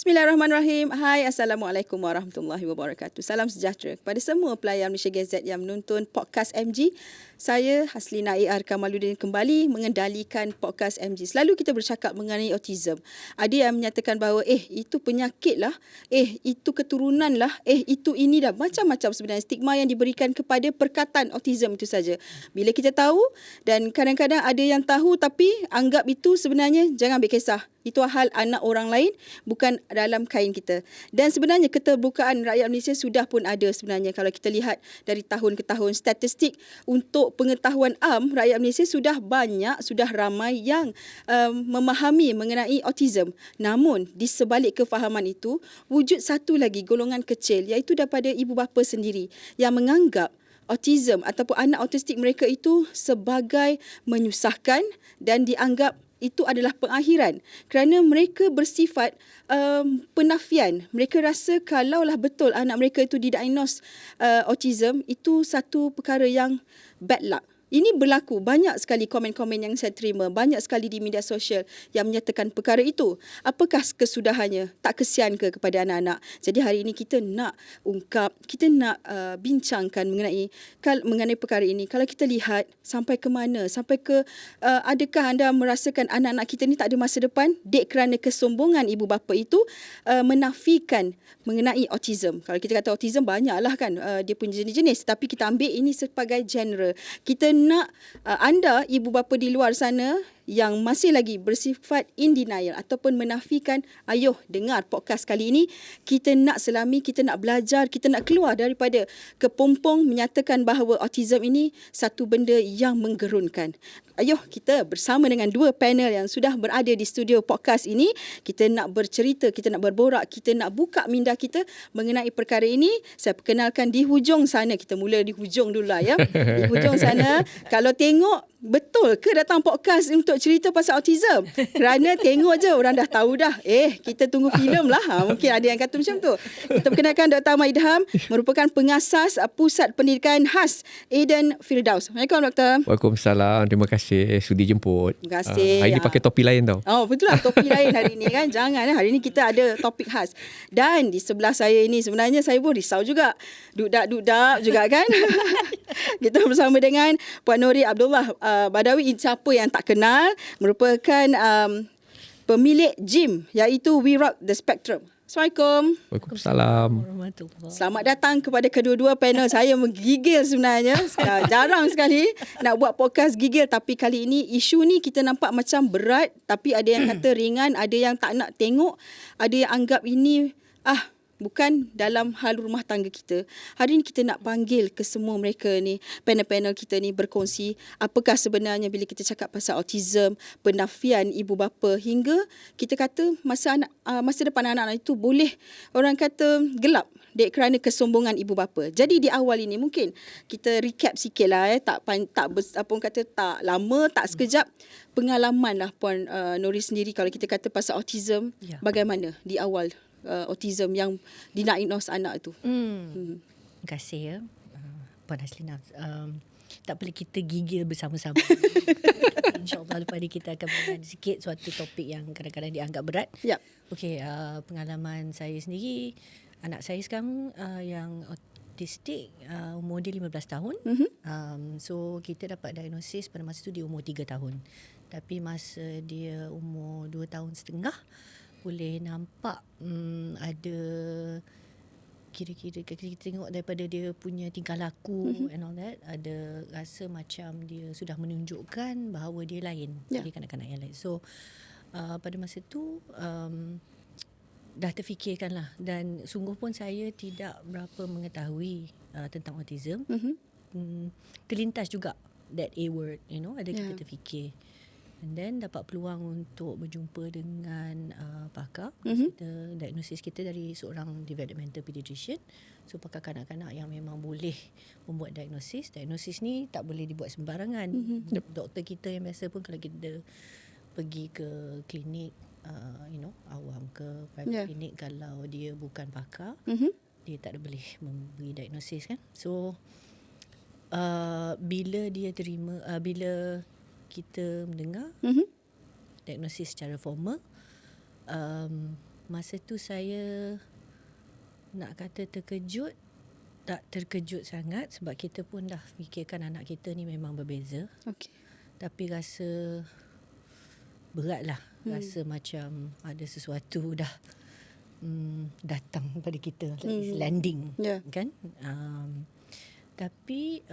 Bismillahirrahmanirrahim. Hai, Assalamualaikum warahmatullahi wabarakatuh. Salam sejahtera kepada semua pelayan Malaysia Gazette yang menonton podcast MG. Saya Haslina A.R. Kamaluddin kembali mengendalikan podcast MG. Selalu kita bercakap mengenai autism. Ada yang menyatakan bahawa itu penyakit lah, itu keturunan lah, itu ini dah. Macam-macam sebenarnya stigma yang diberikan kepada perkataan autism itu saja. Bila kita tahu, dan kadang-kadang ada yang tahu tapi anggap itu sebenarnya jangan ambil kisah. Itu hal anak orang lain, bukan dalam kain kita. Dan sebenarnya keterbukaan rakyat Malaysia sudah pun ada sebenarnya. Kalau kita lihat dari tahun ke tahun, statistik untuk pengetahuan am, rakyat Malaysia sudah banyak, sudah ramai yang memahami mengenai autism. Namun, di sebalik kefahaman itu, wujud satu lagi golongan kecil, iaitu daripada ibu bapa sendiri yang menganggap autism ataupun anak autistik mereka itu sebagai menyusahkan dan dianggap itu adalah pengakhiran kerana mereka bersifat penafian. Mereka rasa kalaulah betul anak mereka itu didiagnose autism, itu satu perkara yang bad luck. Ini berlaku, banyak sekali komen-komen yang saya terima, banyak sekali di media sosial yang menyatakan perkara itu. Apakah kesudahannya? Tak kesian ke kepada anak-anak? Jadi hari ini kita nak ungkap, kita nak bincangkan mengenai perkara ini. Kalau kita lihat sampai ke mana, sampai ke adakah anda merasakan anak-anak kita ni tak ada masa depan dek kerana kesombongan ibu bapa itu menafikan mengenai autism. Kalau kita kata autism banyaklah kan dia punya jenis-jenis, tapi kita ambil ini sebagai genre. Kita nak anda ibu bapa di luar sana yang masih lagi bersifat in denial ataupun menafikan, ayuh dengar podcast kali ini. Kita nak selami, kita nak belajar, kita nak keluar daripada kepompong menyatakan bahawa autism ini satu benda yang menggerunkan. Ayuh kita bersama dengan dua panel yang sudah berada di studio podcast ini. Kita nak bercerita, kita nak berborak, kita nak buka minda kita mengenai perkara ini. Saya perkenalkan di hujung sana, kita mula di hujung dulu lah ya. Di hujung sana, kalau tengok betul ke datang podcast untuk cerita pasal autism? Kerana tengok je orang dah tahu dah. Kita tunggu filem lah. Mungkin ada yang kata macam tu. Kita perkenalkan Dr. Ahmad Idham, merupakan pengasas Pusat Pendidikan Khas Eden Firdaus. Assalamualaikum Doktor. Waalaikumsalam. Terima kasih sudi jemput. Terima kasih. Hari ni pakai topi lain tau. Oh betul lah, topi lain hari ni kan. Jangan hari ni kita ada topik khas. Dan di sebelah saya ini sebenarnya saya pun risau juga. Dudap juga kan. Kita bersama dengan Puan Nori Abdullah Badawi, siapa yang tak kenal, merupakan pemilik gym iaitu We Rock the Spectrum. Assalamualaikum. Waalaikumsalam. Selamat datang kepada kedua-dua panel. Saya menggigil sebenarnya. Jarang sekali nak buat podcast gigil, tapi kali ini isu ni kita nampak macam berat, tapi ada yang kata ringan, ada yang tak nak tengok, ada yang anggap ini bukan dalam hal rumah tangga kita. Hari ini kita nak panggil ke semua mereka ni, panel-panel kita ni berkongsi apakah sebenarnya bila kita cakap pasal autism, penafian ibu bapa, hingga kita kata masa depan anak-anak itu boleh orang kata gelap dek kerana kesombongan ibu bapa. Jadi di awal ini mungkin kita recap sikit lah tak lama, tak sekejap, pengalaman lah Puan Nori sendiri kalau kita kata pasal autism, bagaimana di awal autism yang didiagnose anak itu. Terima kasih ya Puan Haslina. Tak boleh kita gigil bersama-sama. InsyaAllah lepas ni kita akan mengenai sikit suatu topik yang kadang-kadang dianggap berat. Okey, pengalaman saya sendiri, anak saya sekarang yang autistik, umur dia 15 tahun. So kita dapat diagnosis pada masa tu dia umur 3 tahun. Tapi masa dia umur 2 tahun setengah, boleh nampak ada kira-kira kita tengok daripada dia punya tingkah laku and all that, ada rasa macam dia sudah menunjukkan bahawa dia lain dari kanak-kanak yang lain. So pada masa tu dah terfikirkan lah, dan sungguh pun saya tidak berapa mengetahui tentang autism. Terlintas juga that A word, ada kita terfikir. And then dapat peluang untuk berjumpa dengan pakar. Kita diagnosis kita dari seorang developmental pediatrician. So pakar kanak-kanak yang memang boleh membuat diagnosis. Diagnosis ni tak boleh dibuat sembarangan. Doktor kita yang biasa pun kalau kita pergi ke klinik awam ke private klinik, kalau dia bukan pakar, dia tak ada boleh memberi diagnosis kan. So bila kita mendengar diagnosis secara formal, masa tu saya nak kata terkejut, tak terkejut sangat sebab kita pun dah fikirkan anak kita ni memang berbeza. Okey. Tapi rasa berat lah. Rasa macam ada sesuatu dah datang pada kita. It's landing. Kan? Tapi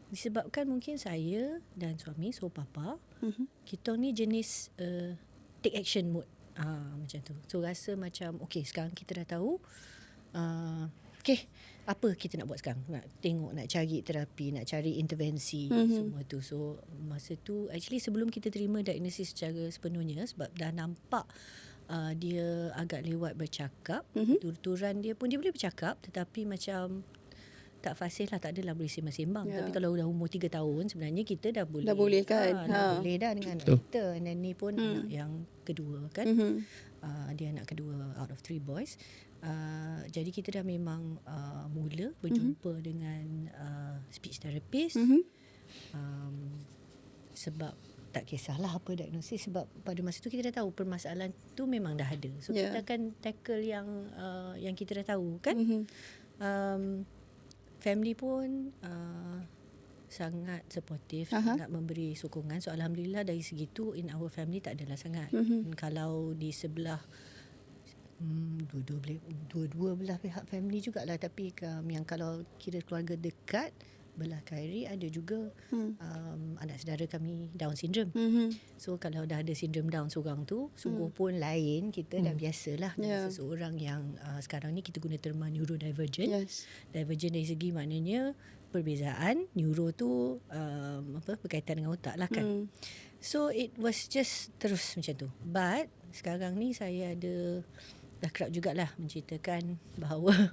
disebabkan mungkin saya dan suami, so papa, kita ni jenis take action mode. Macam tu. So rasa macam okay, sekarang kita dah tahu, okay, apa kita nak buat sekarang? Nak tengok, nak cari terapi, nak cari intervensi, semua tu. So masa tu actually sebelum kita terima diagnosis secara sepenuhnya, sebab dah nampak dia agak lewat bercakap, tuturan dia pun dia boleh bercakap tetapi macam tak fasih lah, tak adalah boleh sembang-sembang. Tapi kalau dah umur 3 tahun sebenarnya kita dah boleh. Dah boleh kan? Dah boleh dah dengan anak kita. Dan ni pun anak yang kedua kan. Dia anak kedua out of 3 boys. Jadi kita dah memang mula berjumpa dengan speech therapist. Sebab tak kisahlah apa diagnosis, sebab pada masa tu kita dah tahu permasalahan tu memang dah ada. So kita akan tackle yang kita dah tahu kan. Family pun sangat supportive, sangat memberi sokongan. So alhamdulillah dari segitu in our family tak adalah sangat. Kalau di sebelah dua belah pihak family jugalah, tapi yang kalau kira keluarga dekat belah Khairi ada juga anak saudara kami Down syndrome. So kalau dah ada sindrom Down seorang tu, sungguh pun lain, kita dah biasalah dengan seseorang yang sekarang ni kita guna terma neurodivergent. Divergent dari segi maknanya perbezaan, neuro tu berkaitan dengan otak lah kan. So it was just terus macam tu. But sekarang ni saya ada dah kerap jugalah menceritakan bahawa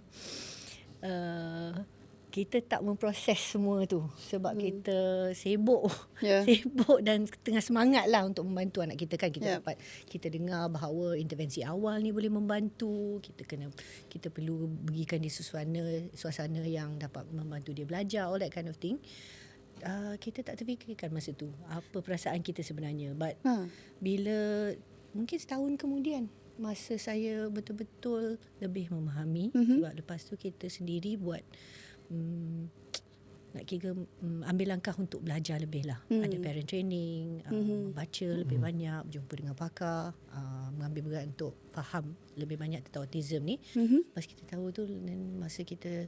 kita tak memproses semua tu sebab kita sibuk sibuk dan tengah semangat lah untuk membantu anak kita kan. Kita dapat, kita dengar bahawa intervensi awal ni boleh membantu, kita perlu berikan dia suasana yang dapat membantu dia belajar, all that kind of thing. Kita tak terfikirkan masa tu apa perasaan kita sebenarnya. But bila mungkin setahun kemudian, masa saya betul-betul lebih memahami, sebab lepas tu kita sendiri buat nak kira ambil langkah untuk belajar lebih lah. Ada parent training, baca lebih banyak, berjumpa dengan pakar, mengambil berat untuk faham lebih banyak tentang autism ni. Lepas kita tahu tu, dan masa kita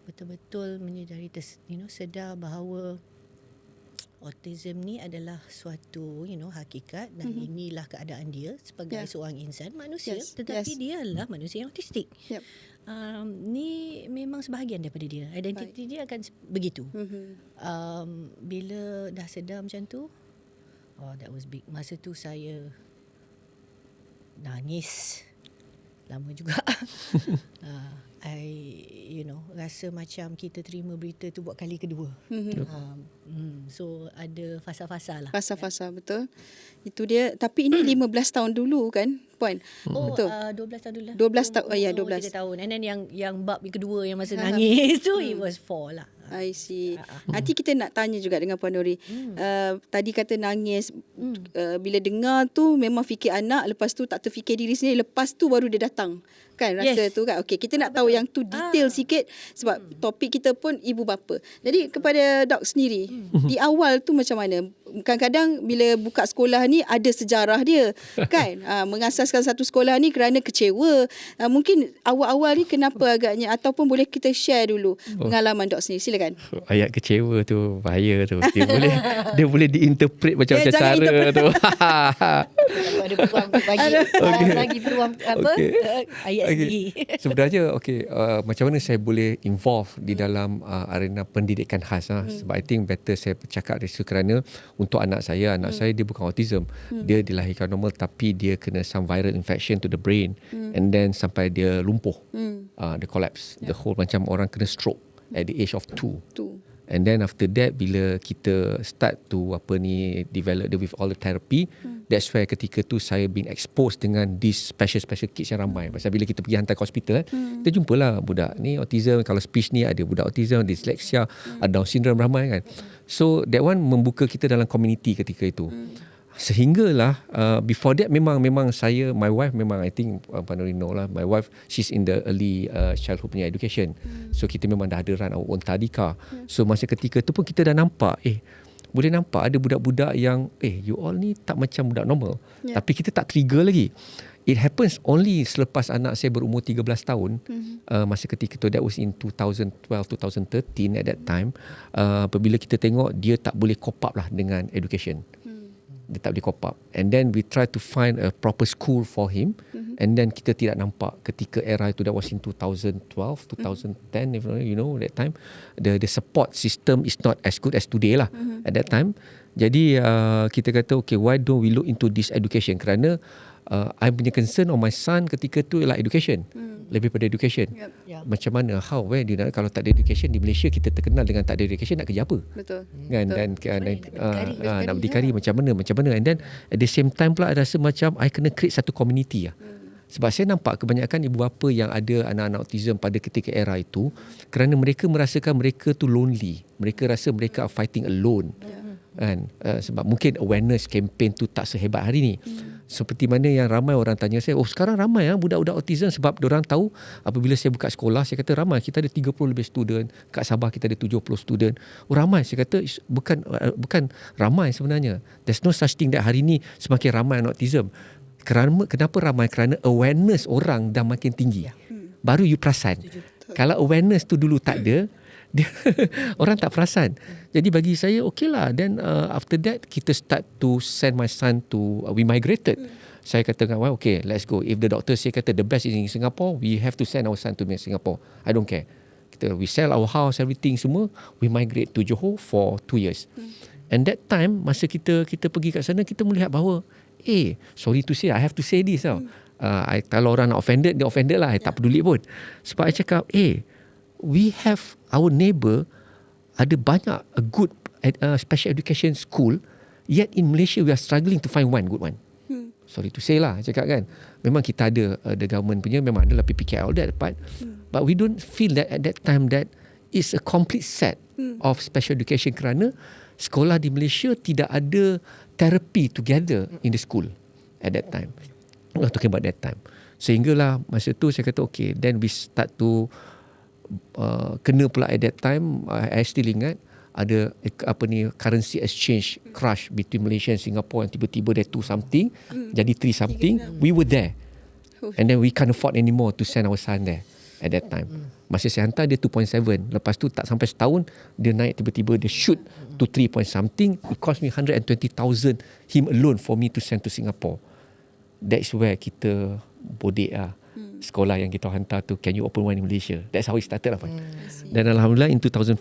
betul-betul menyedari, sedar bahawa autism ni adalah suatu hakikat, dan inilah keadaan dia sebagai seorang insan manusia, tetapi dia adalah manusia yang autistik. Ni memang sebahagian daripada dia. Identiti dia akan begitu. Bila dah sedar macam tu, that was big. Masa tu saya nangis lama juga. Rasa macam kita terima berita tu buat kali kedua. So ada fasa-fasa lah. Fasa-fasa, betul. Itu dia. Tapi ini 15 tahun dulu kan, Puan? Betul. 12 tahun dulu lah. 12 tahun. 3 tahun. And then yang bab yang kedua yang masa nangis tu, it was 4 lah. I see. Nanti kita nak tanya juga dengan Puan Nuri. Tadi kata nangis. Bila dengar tu memang fikir anak, lepas tu tak terfikir diri sendiri, lepas tu baru dia datang. Kan rasa tu kan. Okey, kita nak tahu yang tu detail sikit sebab topik kita pun ibu bapa. Jadi kepada Dok sendiri, di awal tu macam mana? Kadang-kadang bila buka sekolah ni ada sejarah dia kan. Mengasaskan satu sekolah ni kerana kecewa. Mungkin awal-awal ni kenapa agaknya, ataupun boleh kita share dulu pengalaman Dok sendiri. Silakan. Ayat kecewa tu bahaya tu. Dia boleh diinterpret macam-macam cara tu. Ada peluang bagi peluang ayat sendiri. Sebenarnya macam mana saya boleh involve di dalam arena pendidikan khas sebab I think better saya bercakap dari situ, kerana untuk anak saya dia bukan autism. Dia dilahirkan normal tapi dia kena some viral infection to the brain, and then sampai dia lumpuh. Dia collapse. The whole macam orang kena stroke at the age of 2. And then after that, bila kita start to develop with all the therapy, that's where ketika tu saya being exposed dengan these special kids yang ramai. Pasal bila kita pergi hantar ke hospital, kita jumpalah budak ni autism, kalau speech ni ada budak autism, dyslexia, ada Down syndrome, ramai kan. So that one membuka kita dalam community ketika itu. Sehinggalah before that memang saya, my wife memang, I think Pak Nuri know lah, my wife she's in the early childhood punya education. So kita memang dah ada run our own tadika. So masa ketika tu pun kita dah nampak boleh nampak ada budak-budak yang you all ni tak macam budak normal. Tapi kita tak trigger lagi. It happens only selepas anak saya berumur 13 tahun. Masa ketika tu, that was in 2012, 2013 at that time. Apabila kita tengok dia tak boleh cope up lah dengan education. Dia tak boleh cope up. And then we try to find a proper school for him. And then kita tidak nampak ketika era itu, that was in 2012, 2010, if you know, that time. The support system is not as good as today lah at that time. Jadi kita kata, okay, why don't we look into this education? Kerana I punya concern on my son ketika tu ialah education. Lebih pada education. Macam mana, where dia nak, kalau tak ada education di Malaysia, kita terkenal dengan tak ada education, nak kerja apa? Betul. Kan? Dan nak berdikari macam mana. And then at the same time pula, I rasa macam I kena create satu community lah. Sebab saya nampak kebanyakan ibu bapa yang ada anak-anak autism pada ketika era itu, kerana mereka merasakan mereka tu lonely. Mereka rasa mereka are fighting alone. Kan? Sebab mungkin awareness campaign tu tak sehebat hari ni. Seperti mana yang ramai orang tanya saya, sekarang ramai budak-budak autism, sebab diorang tahu apabila saya buka sekolah, saya kata ramai, kita ada 30 lebih student, kat Sabah kita ada 70 student. Ramai, saya kata bukan ramai sebenarnya. There's no such thing that hari ni semakin ramai anak autism. Kenapa ramai? Kerana awareness orang dah makin tinggi. Baru you perasan. Kalau awareness tu dulu tak ada, orang tak perasan. Jadi bagi saya, okay lah. Then after that, kita start to send my son to, we migrated. Saya kata, well, okay, let's go. If the doctor say kata the best is in Singapore, we have to send our son to Singapore. I don't care. We sell our house, everything semua. We migrate to Johor for 2 years. And that time, masa kita pergi kat sana, kita melihat bahawa, sorry to say, I have to say this tau. Kalau orang nak offended, dia offended lah. I tak peduli pun. Sebab I cakap, we have our neighbour ada banyak a good special education school, yet in Malaysia we are struggling to find one good one. Sorry to say lah, cakap kan. Memang kita ada the government punya, memang adalah PPK all that, but we don't feel that at that time that is a complete set of special education, kerana sekolah di Malaysia tidak ada therapy together in the school at that time. We're talking about that time. Sehinggalah masa tu saya kata, okay, then we start to kena pula at that time, I still ingat ada currency exchange crash between Malaysia and Singapore, and tiba-tiba there 2 something jadi 3 something. We were there, and then we can't afford anymore to send our son there at that time. Masa saya hantar dia 2.7, lepas tu tak sampai setahun dia naik, tiba-tiba dia shoot to 3 point something. It cost me 120,000 him alone for me to send to Singapore. That's where kita bodek sekolah yang kita hantar tu, can you open one in Malaysia? That's how it started lah. Dan alhamdulillah in 2014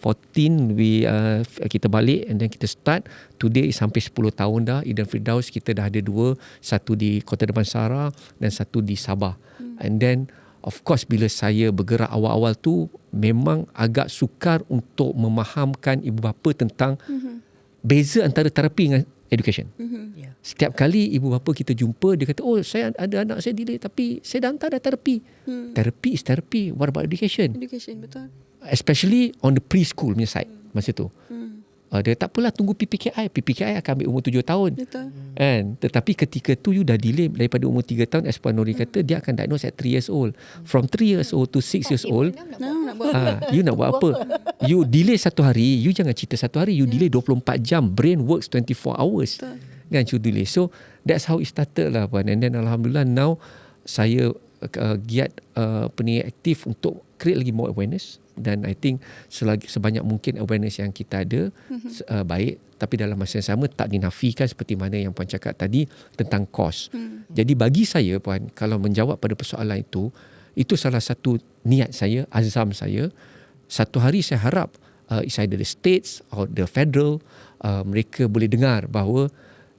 kita balik, and then kita start. Today sampai 10 tahun dah. Eden Firdaus kita dah ada 2, satu di Kota Damansara dan satu di Sabah. And then of course bila saya bergerak awal-awal tu, memang agak sukar untuk memahamkan ibu bapa tentang beza antara terapi dengan education. Setiap kali ibu bapa kita jumpa, dia kata, saya ada anak saya delay, tapi saya dah hantar dah terapi. Therapy is therapy. What about education? Education, betul. Especially on the preschool punya side masa tu. Dia tak apalah, tunggu PPKI. PPKI akan ambil umur 7 tahun. Betul. And, tetapi ketika tu you dah delay daripada umur 3 tahun, as Puan Nuri kata, dia akan diagnose at 3 years old. From 3 years old to 6 years old, you nak buat apa? You delay 1 hari, you jangan cerita 1 hari, you delay 24 jam. Brain works 24 hours. Betul. Kan, you delay. So, that's how it started lah, Puan. And then Alhamdulillah, now saya giat aktif untuk create lagi more awareness. Dan I think sebanyak mungkin awareness yang kita ada baik, tapi dalam masa yang sama tak dinafikan seperti mana yang Puan cakap tadi tentang kos. Jadi bagi saya, Puan, kalau menjawab pada persoalan itu salah satu niat saya, azam saya. Satu hari saya harap it's either the states or the federal, mereka boleh dengar bahawa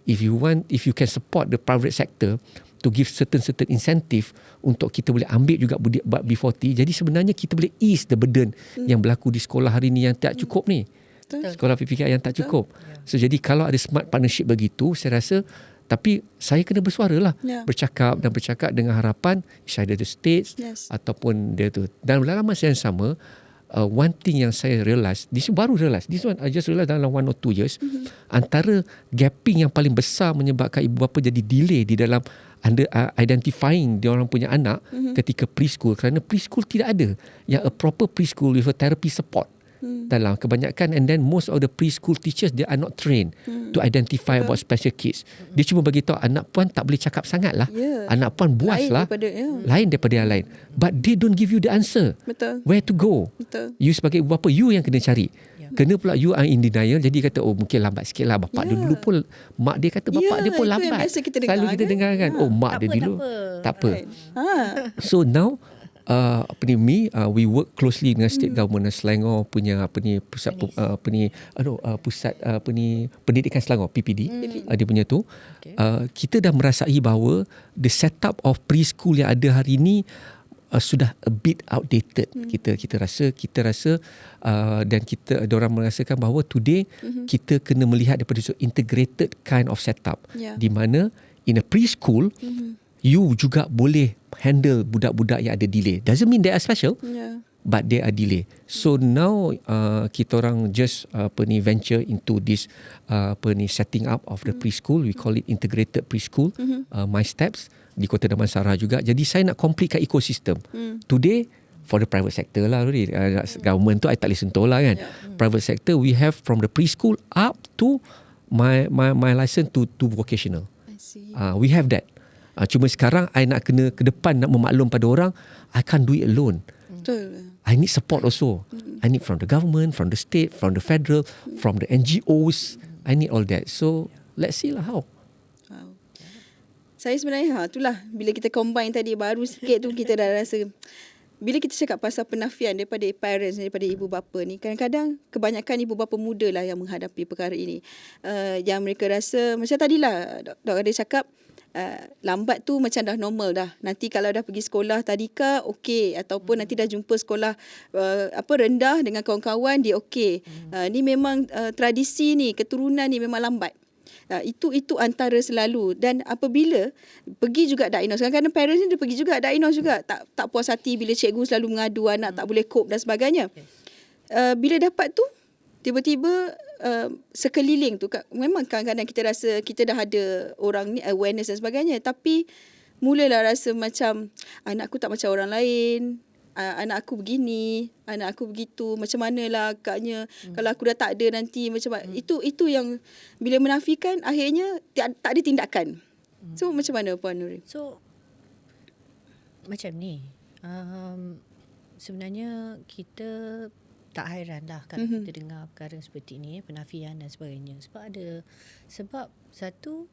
if you can support the private sector to give certain incentive untuk kita boleh ambil juga B40. Jadi sebenarnya kita boleh ease the burden yang berlaku di sekolah hari ni yang tak cukup ni. Sekolah PPK yang tak cukup. So jadi kalau ada smart partnership begitu, saya rasa, tapi saya kena bersuara lah. Bercakap dengan harapan either the states ataupun dia tu. Dan dalam masa yang sama, one thing yang saya realise, this one I just realise dalam 1 or 2 years, antara gapping yang paling besar menyebabkan ibu bapa jadi delay di dalam identifying dia orang punya anak ketika preschool, kerana preschool tidak ada yang a proper preschool with a therapy support dalam kebanyakan, and then most of the preschool teachers they are not trained to identify about special kids. Dia cuma bagi tahu anak puan tak boleh cakap sangat lah, anak puan buas lah, lain daripada yang lain, but they don't give you the answer. Betul. Where to go. Betul. You sebagai ibu bapa, you yang kena cari. Kena pula you are in denial, jadi kata mungkin lambat sikit lah, bapak dulu pun, mak dia kata bapak dia pun lambat. Selalu kita dengar kan, mak dia dulu tak apa. So now we work closely dengan state government Selangor punya pusat pusat pendidikan Selangor, PPD. Dia punya tu. Kita dah merasai bahawa the setup of preschool yang ada hari ini sudah a bit outdated. Kita rasa dan diorang merasakan bahawa today kita kena melihat daripada integrated kind of setup, di mana in a preschool you juga boleh handle budak-budak yang ada delay. Doesn't mean they are special, but they are delay. So now kita orang just venture into this setting up of the preschool. We call it integrated preschool, My Steps, di Kota Damansara juga. Jadi saya nak completekan ekosistem. Today for the private sector lah, government tu I tak boleh sentuh lah kan. Private sector we have from the preschool up to my license to vocational. I see. We have that. Cuma sekarang I nak kena ke depan nak memaklum pada orang, I can't do it alone. Betul. I need support also. I need from the government, from the state, from the federal, from the NGOs. I need all that. So let's see lah how. Wow. Saya sebenarnya itulah bila kita combine tadi baru sikit tu kita dah rasa, bila kita cakap pasal penafian daripada parents, daripada ibu bapa ni, kadang-kadang kebanyakan ibu bapa muda lah yang menghadapi perkara ini. Yang mereka rasa macam tadilah Dr. Ada cakap, lambat tu macam dah normal dah. Nanti kalau dah pergi sekolah tadika okey, ataupun nanti dah jumpa sekolah rendah dengan kawan-kawan dia okey. Ni memang tradisi ni, keturunan ni memang lambat. Itu antara selalu. Dan apabila pergi juga diagnose, kadang-kadang parents ni dia pergi juga diagnose juga, tak puas hati bila cikgu selalu mengadu anak tak boleh cope dan sebagainya. Bila dapat tu tiba-tiba sekeliling tu, memang kadang-kadang kita rasa kita dah ada orang ni awareness dan sebagainya, tapi mulalah rasa macam anakku tak macam orang lain, anak aku begini, anak aku begitu, macam manalah agaknya kalau aku dah tak ada nanti macam itu yang bila menafikan akhirnya tak ada tindakan. So macam mana Puan Nurin? So macam ni, sebenarnya kita tak hairan lah kalau kita dengar perkara seperti ni, penafian dan sebagainya. Sebab satu,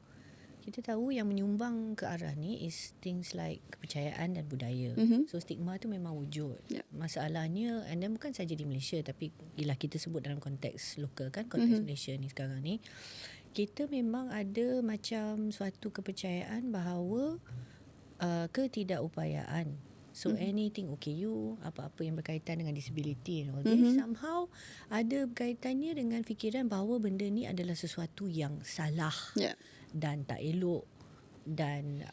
kita tahu yang menyumbang ke arah ni is things like kepercayaan dan budaya. So stigma tu memang wujud. Masalahnya, and then bukan saja di Malaysia, tapi bila kita sebut dalam konteks lokal kan, konteks Malaysia ni sekarang ni, kita memang ada macam suatu kepercayaan bahawa ketidakupayaan. So anything OKU, apa-apa yang berkaitan dengan disability and all this, somehow ada berkaitannya dengan fikiran bahawa benda ni adalah sesuatu yang salah dan tak elok dan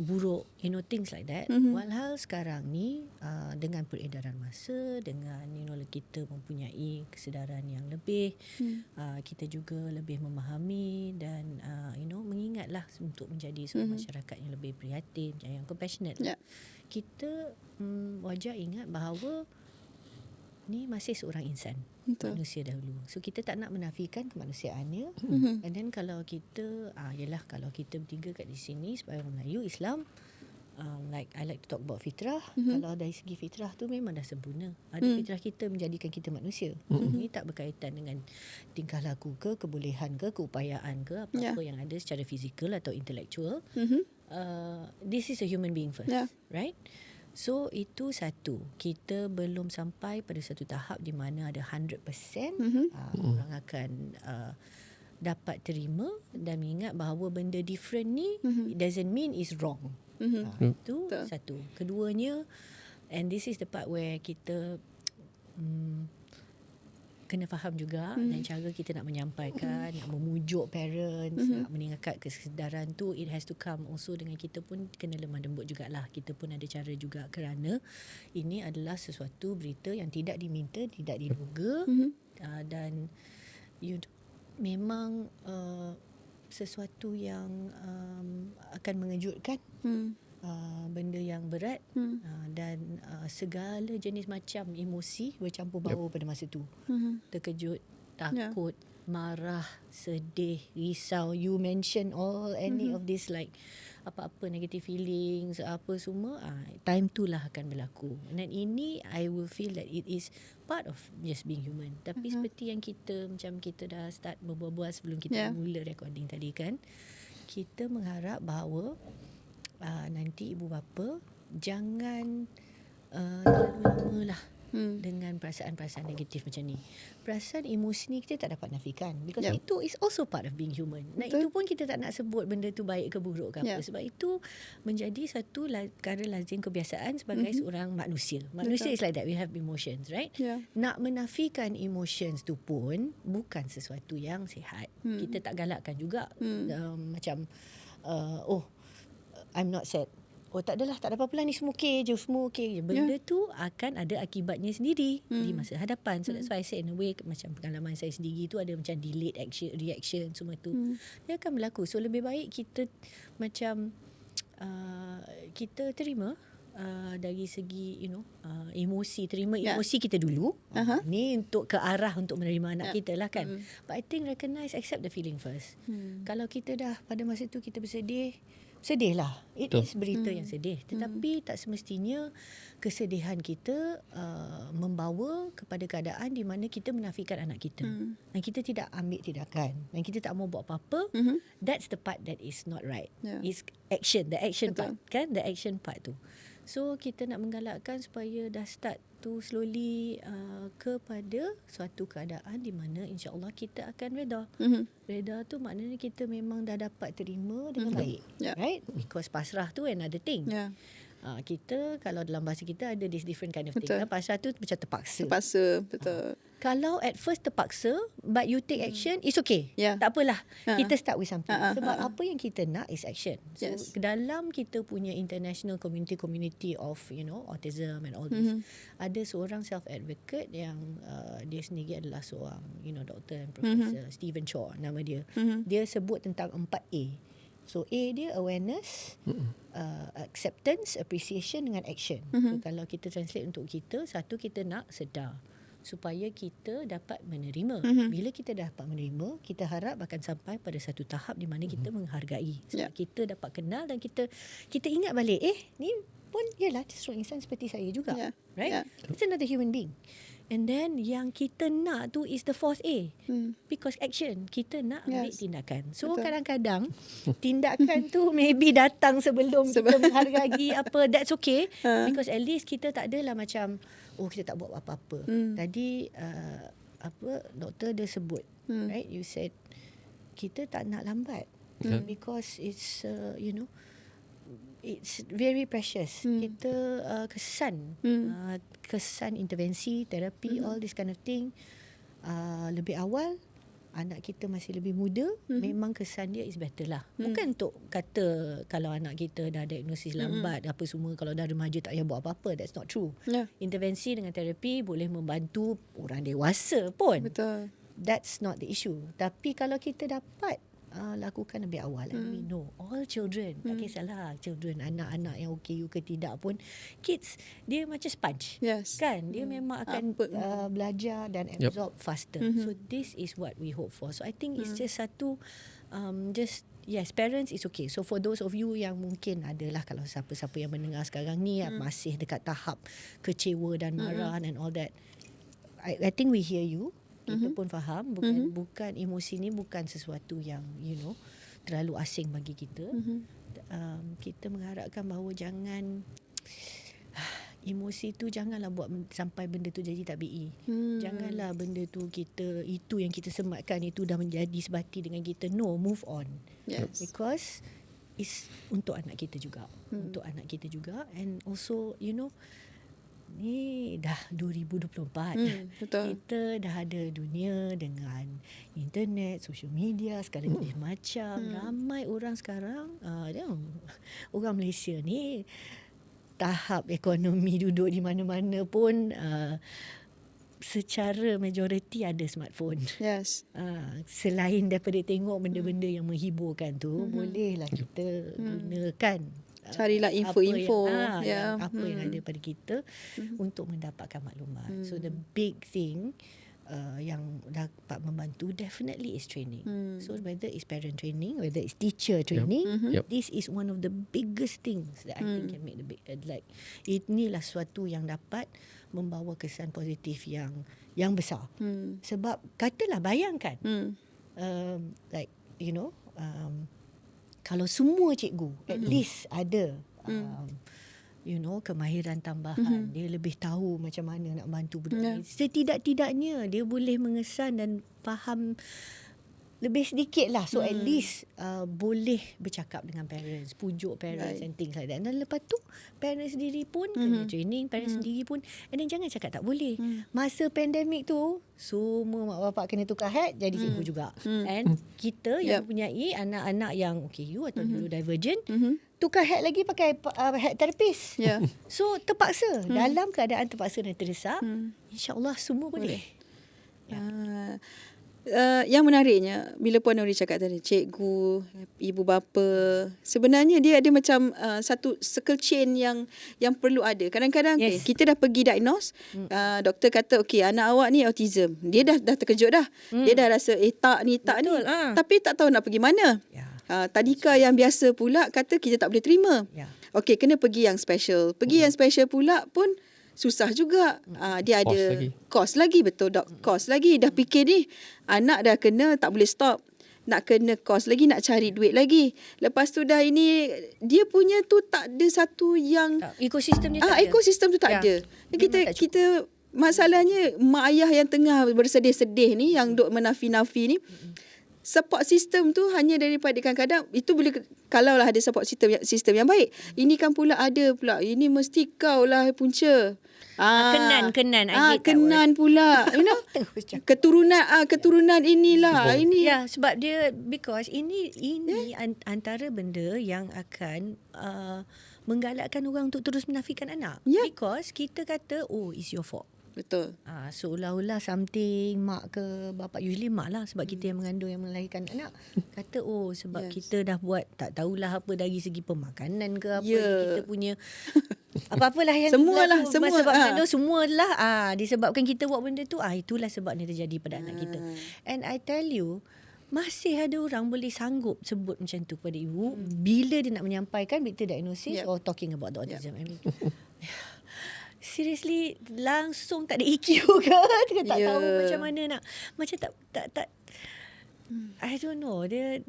buruk, things like that. Walhal sekarang ni dengan peredaran masa, dengan kita mempunyai kesedaran yang lebih, kita juga lebih memahami dan mengingatlah untuk menjadi seorang masyarakat yang lebih prihatin, yang compassionate. Kita wajar ingat bahawa ni masih seorang insan. Betul. Manusia dahulu. So kita tak nak menafikan kemanusiaannya. And then kalau kita kalau kita bertiga kat di sini sebagai orang Melayu Islam, like I like to talk about fitrah. Kalau dari segi fitrah tu memang dah sempurna. Ada fitrah kita menjadikan kita manusia. Ini tak berkaitan dengan tingkah laku ke, kebolehan ke, keupayaan ke, apa-apa yang ada secara fizikal atau intellectual. This is a human being first, right? So itu satu, kita belum sampai pada satu tahap di mana ada 100% orang akan dapat terima dan mengingat bahawa benda different ni it doesn't mean is wrong. Itu satu. Keduanya, and this is the part where kita kena faham juga dan cara kita nak menyampaikan, nak memujuk parents, nak meningkatkan kesedaran tu, it has to come also dengan kita pun kena lemah lembut jugalah. Kita pun ada cara juga kerana ini adalah sesuatu berita yang tidak diminta, tidak diduga dan memang sesuatu yang akan mengejutkan. Benda yang berat dan segala jenis macam emosi bercampur baur pada masa tu. Terkejut, takut, marah, sedih, risau. You mention all any of this like apa-apa negative feelings, apa semua, time tu lah akan berlaku. Dan ini I will feel that it is part of just being human. Tapi seperti yang kita dah start berbual-bual sebelum kita mula recording tadi kan, kita mengharap bahawa nanti ibu bapa jangan terlalu lama lah dengan perasaan-perasaan negatif macam ni. Perasaan emosi ni kita tak dapat nafikan because itu is also part of being human. Dan itu pun kita tak nak sebut benda tu baik ke buruk ke apa, sebab itu menjadi satu perkara lazim kebiasaan sebagai seorang manusia. Manusia is like that, we have emotions, right? Nak menafikan emotions tu pun bukan sesuatu yang sihat. Kita tak galakkan juga macam I'm not sad. Oh tak adalah, tak ada apa-apa lah, ni semua okey je, semua okey je. Benda tu akan ada akibatnya sendiri di masa hadapan. So that's why I say in a way macam pengalaman saya sendiri tu ada macam delayed reaction semua tu. Dia akan berlaku. So lebih baik kita macam kita terima dari segi emosi, terima emosi kita dulu. Ni untuk ke arah untuk menerima anak kita lah kan. But I think recognize, accept the feeling first. Kalau kita dah pada masa tu kita bersedih, sedihlah. It is berita yang sedih. Tetapi tak semestinya kesedihan kita membawa kepada keadaan di mana kita menafikan anak kita. Dan kita tidak ambil tindakan. Dan kita tak mau buat apa-apa. That's the part that is not right. Is action. The action part. Kan? The action part tu. So kita nak menggalakkan supaya dah start tu slowly kepada suatu keadaan di mana insya-Allah kita akan reda. Reda tu maknanya kita memang dah dapat terima dengan baik. Right? Because pasrah tu another thing. Kita kalau dalam bahasa kita ada this different kind of thing. Pasrah tu macam terpaksa. Betul. Kalau at first terpaksa but you take action, it's okay. Tak apalah. Kita start with something. Sebab apa yang kita nak is action. So dalam kita punya international community of autism and all this, ada seorang self advocate yang dia sendiri adalah seorang doktor and professor, Stephen Shaw nama dia. Dia sebut tentang 4A. So A dia awareness, acceptance, appreciation dengan action. So kalau kita translate untuk kita, satu kita nak sedar supaya kita dapat menerima. Bila kita dapat menerima, kita harap akan sampai pada satu tahap di mana kita menghargai. Sebab kita dapat kenal dan kita ingat balik, ni pun ialah seorang insan seperti saya juga. Right? It's another human being. And then yang kita nak tu is the fourth A. Because action, kita nak ambil tindakan. So kadang-kadang tindakan tu maybe datang sebelum kita menghargai apa, that's okay. Because at least kita tak adalah macam kita tak buat apa-apa. Tadi doktor dia sebut, right? You said kita tak nak lambat. Because it's it's very precious. Kita kesan intervensi, terapi, all this kind of thing lebih awal, anak kita masih lebih muda, memang kesan dia is better lah. Bukan untuk kata kalau anak kita dah diagnosis lambat apa semua, kalau dah remaja tak payah buat apa-apa. That's not true. Intervensi dengan terapi boleh membantu orang dewasa pun. Betul. That's not the issue. Tapi kalau kita dapat lakukan lebih awal, and we know all children, tak kisahlah children, anak-anak yang OKU ke tidak pun, kids dia macam sponge, kan, dia memang akan belajar dan absorb faster. So this is what we hope for. So I think it's just satu yes, parents is okay. So for those of you yang mungkin adalah, kalau siapa-siapa yang mendengar sekarang ni masih dekat tahap kecewa dan marah and all that, I think we hear you. Kita pun faham, bukan emosi ni bukan sesuatu yang terlalu asing bagi kita. Kita mengharapkan bahawa jangan emosi tu janganlah buat sampai benda tu jadi tabii. Janganlah benda tu itu yang kita sematkan itu dah menjadi sebati dengan kita. No, move on. Because it's untuk anak kita juga. Untuk anak kita juga. And also Ni dah 2024. Betul. Kita dah ada dunia dengan internet, social media, segala jenis macam. Ramai orang sekarang, orang Malaysia ni tahap ekonomi duduk di mana-mana pun secara majoriti ada smartphone. Yes. Selain daripada tengok benda-benda yang menghiburkan tu, bolehlah kita gunakan Carilah info-info. yang ada pada kita untuk mendapatkan maklumat. So the big thing yang dapat membantu definitely is training. So whether it's parent training, whether it's teacher training, this is one of the biggest things that I think can make the big inilah suatu yang dapat membawa kesan positif yang besar. Sebab katalah bayangkan like you know kalau semua cikgu at least ada you know kemahiran tambahan, dia lebih tahu macam mana nak bantu budak ni. Setidak-tidaknya dia boleh mengesan dan faham lebih sedikit lah. So at least boleh bercakap dengan parents, pujuk parents and things like that. Dan lepas tu parents sendiri pun kena training, parents sendiri pun. And then jangan cakap tak boleh. Masa pandemik tu semua mak bapak kena tukar hat jadi cikgu juga. And kita yang mempunyai anak-anak yang okay you atau neurodivergent, tukar hat lagi pakai hat terapis. So terpaksa dalam keadaan terpaksa dan terdesak, insya-Allah semua boleh. Yang menariknya bila Puan Nuri cakap tadi cikgu, ibu bapa, sebenarnya dia ada macam satu circle chain yang perlu ada. Kadang-kadang kita dah pergi diagnose, doktor kata okey anak awak ni autism. Dia dah terkejut dah. Dia dah rasa tak ni. Tapi tak tahu nak pergi mana. Tadika yang biasa pula kata kita tak boleh terima. Okey, kena pergi yang special. Pergi yang special pula pun susah juga. Dia ada kos lagi. Betul dok, kos lagi. Dah fikir ni anak dah kena tak boleh stop. Nak kena kos lagi, nak cari duit lagi. Lepas tu dah ini dia punya tu tak ada satu yang ekosistem dia tak ada. Ekosistem tu tak ada. Kita masalahnya mak ayah yang tengah bersedih-sedih ni yang duk menafi-nafi ni, support system tu hanya daripada kadang-kadang itu boleh kalaulah ada support sistem yang baik. Ini kan pula ada pula ini mesti kau lah punca. Kenan kenan pula you know keturunan inilah ini. Sebab dia because ini antara benda yang akan menggalakkan orang untuk terus menafikan anak. Because kita kata it's your fault. Betul. Seolah-olah something mak ke bapa, usually mak lah sebab kita yang mengandung yang melahirkan anak, kata sebab kita dah buat tak tahulah apa dari segi pemakanan ke apa kita punya apa-apalah yang semualah masa mengandung semualah disebabkan kita buat benda tu, itulah sebabnya terjadi pada anak kita. And I tell you, masih ada orang boleh sanggup sebut macam tu kepada ibu bila dia nak menyampaikan berita diagnosis or talking about the autism. I mean seriously langsung tak ada EQ ke? Tak tahu macam mana nak, macam tak I don't know, dia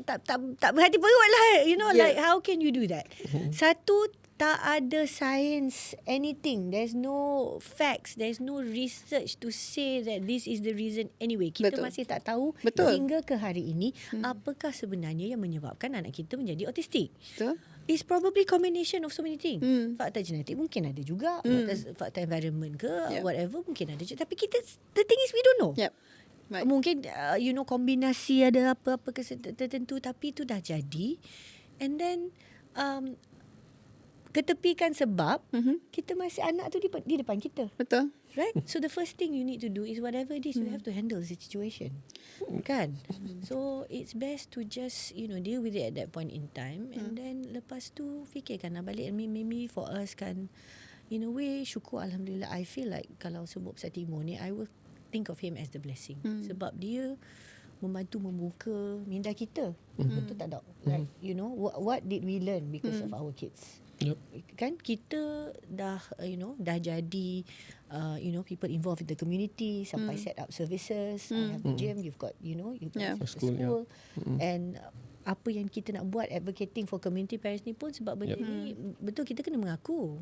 tak berhati perut lah, you know, like how can you do that? Satu, tak ada science anything, there's no facts, there's no research to say that this is the reason anyway. Kita masih tak tahu hingga ke hari ini apakah sebenarnya yang menyebabkan anak kita menjadi autistik. It's probably combination of so many things. Faktor genetik mungkin ada juga, faktor environment ke whatever mungkin ada juga. Tapi kita, the thing is we don't know. Right. Mungkin you know kombinasi ada apa-apa tertentu, tapi itu dah jadi. And then ketepikan sebab kita masih anak tu di depan kita. Betul. Right? So the first thing you need to do is whatever it is, you have to handle the situation. Kan? So it's best to just, you know, deal with it at that point in time. And then lepas tu fikirkanlah balik. Maybe for us kan, in a way, syukur Alhamdulillah. I feel like kalau sebab Besar Timur ni, I will think of him as the blessing. Sebab dia membantu membuka minda kita. Betul tak dok? Like, you know, what did we learn because of our kids? Kan kita dah you know dah jadi you know people involved in the community sampai set up services. I have the gym, you've got you know you've got the school. And apa yang kita nak buat advocating for community parents ni pun sebab benda ni betul kita kena mengaku.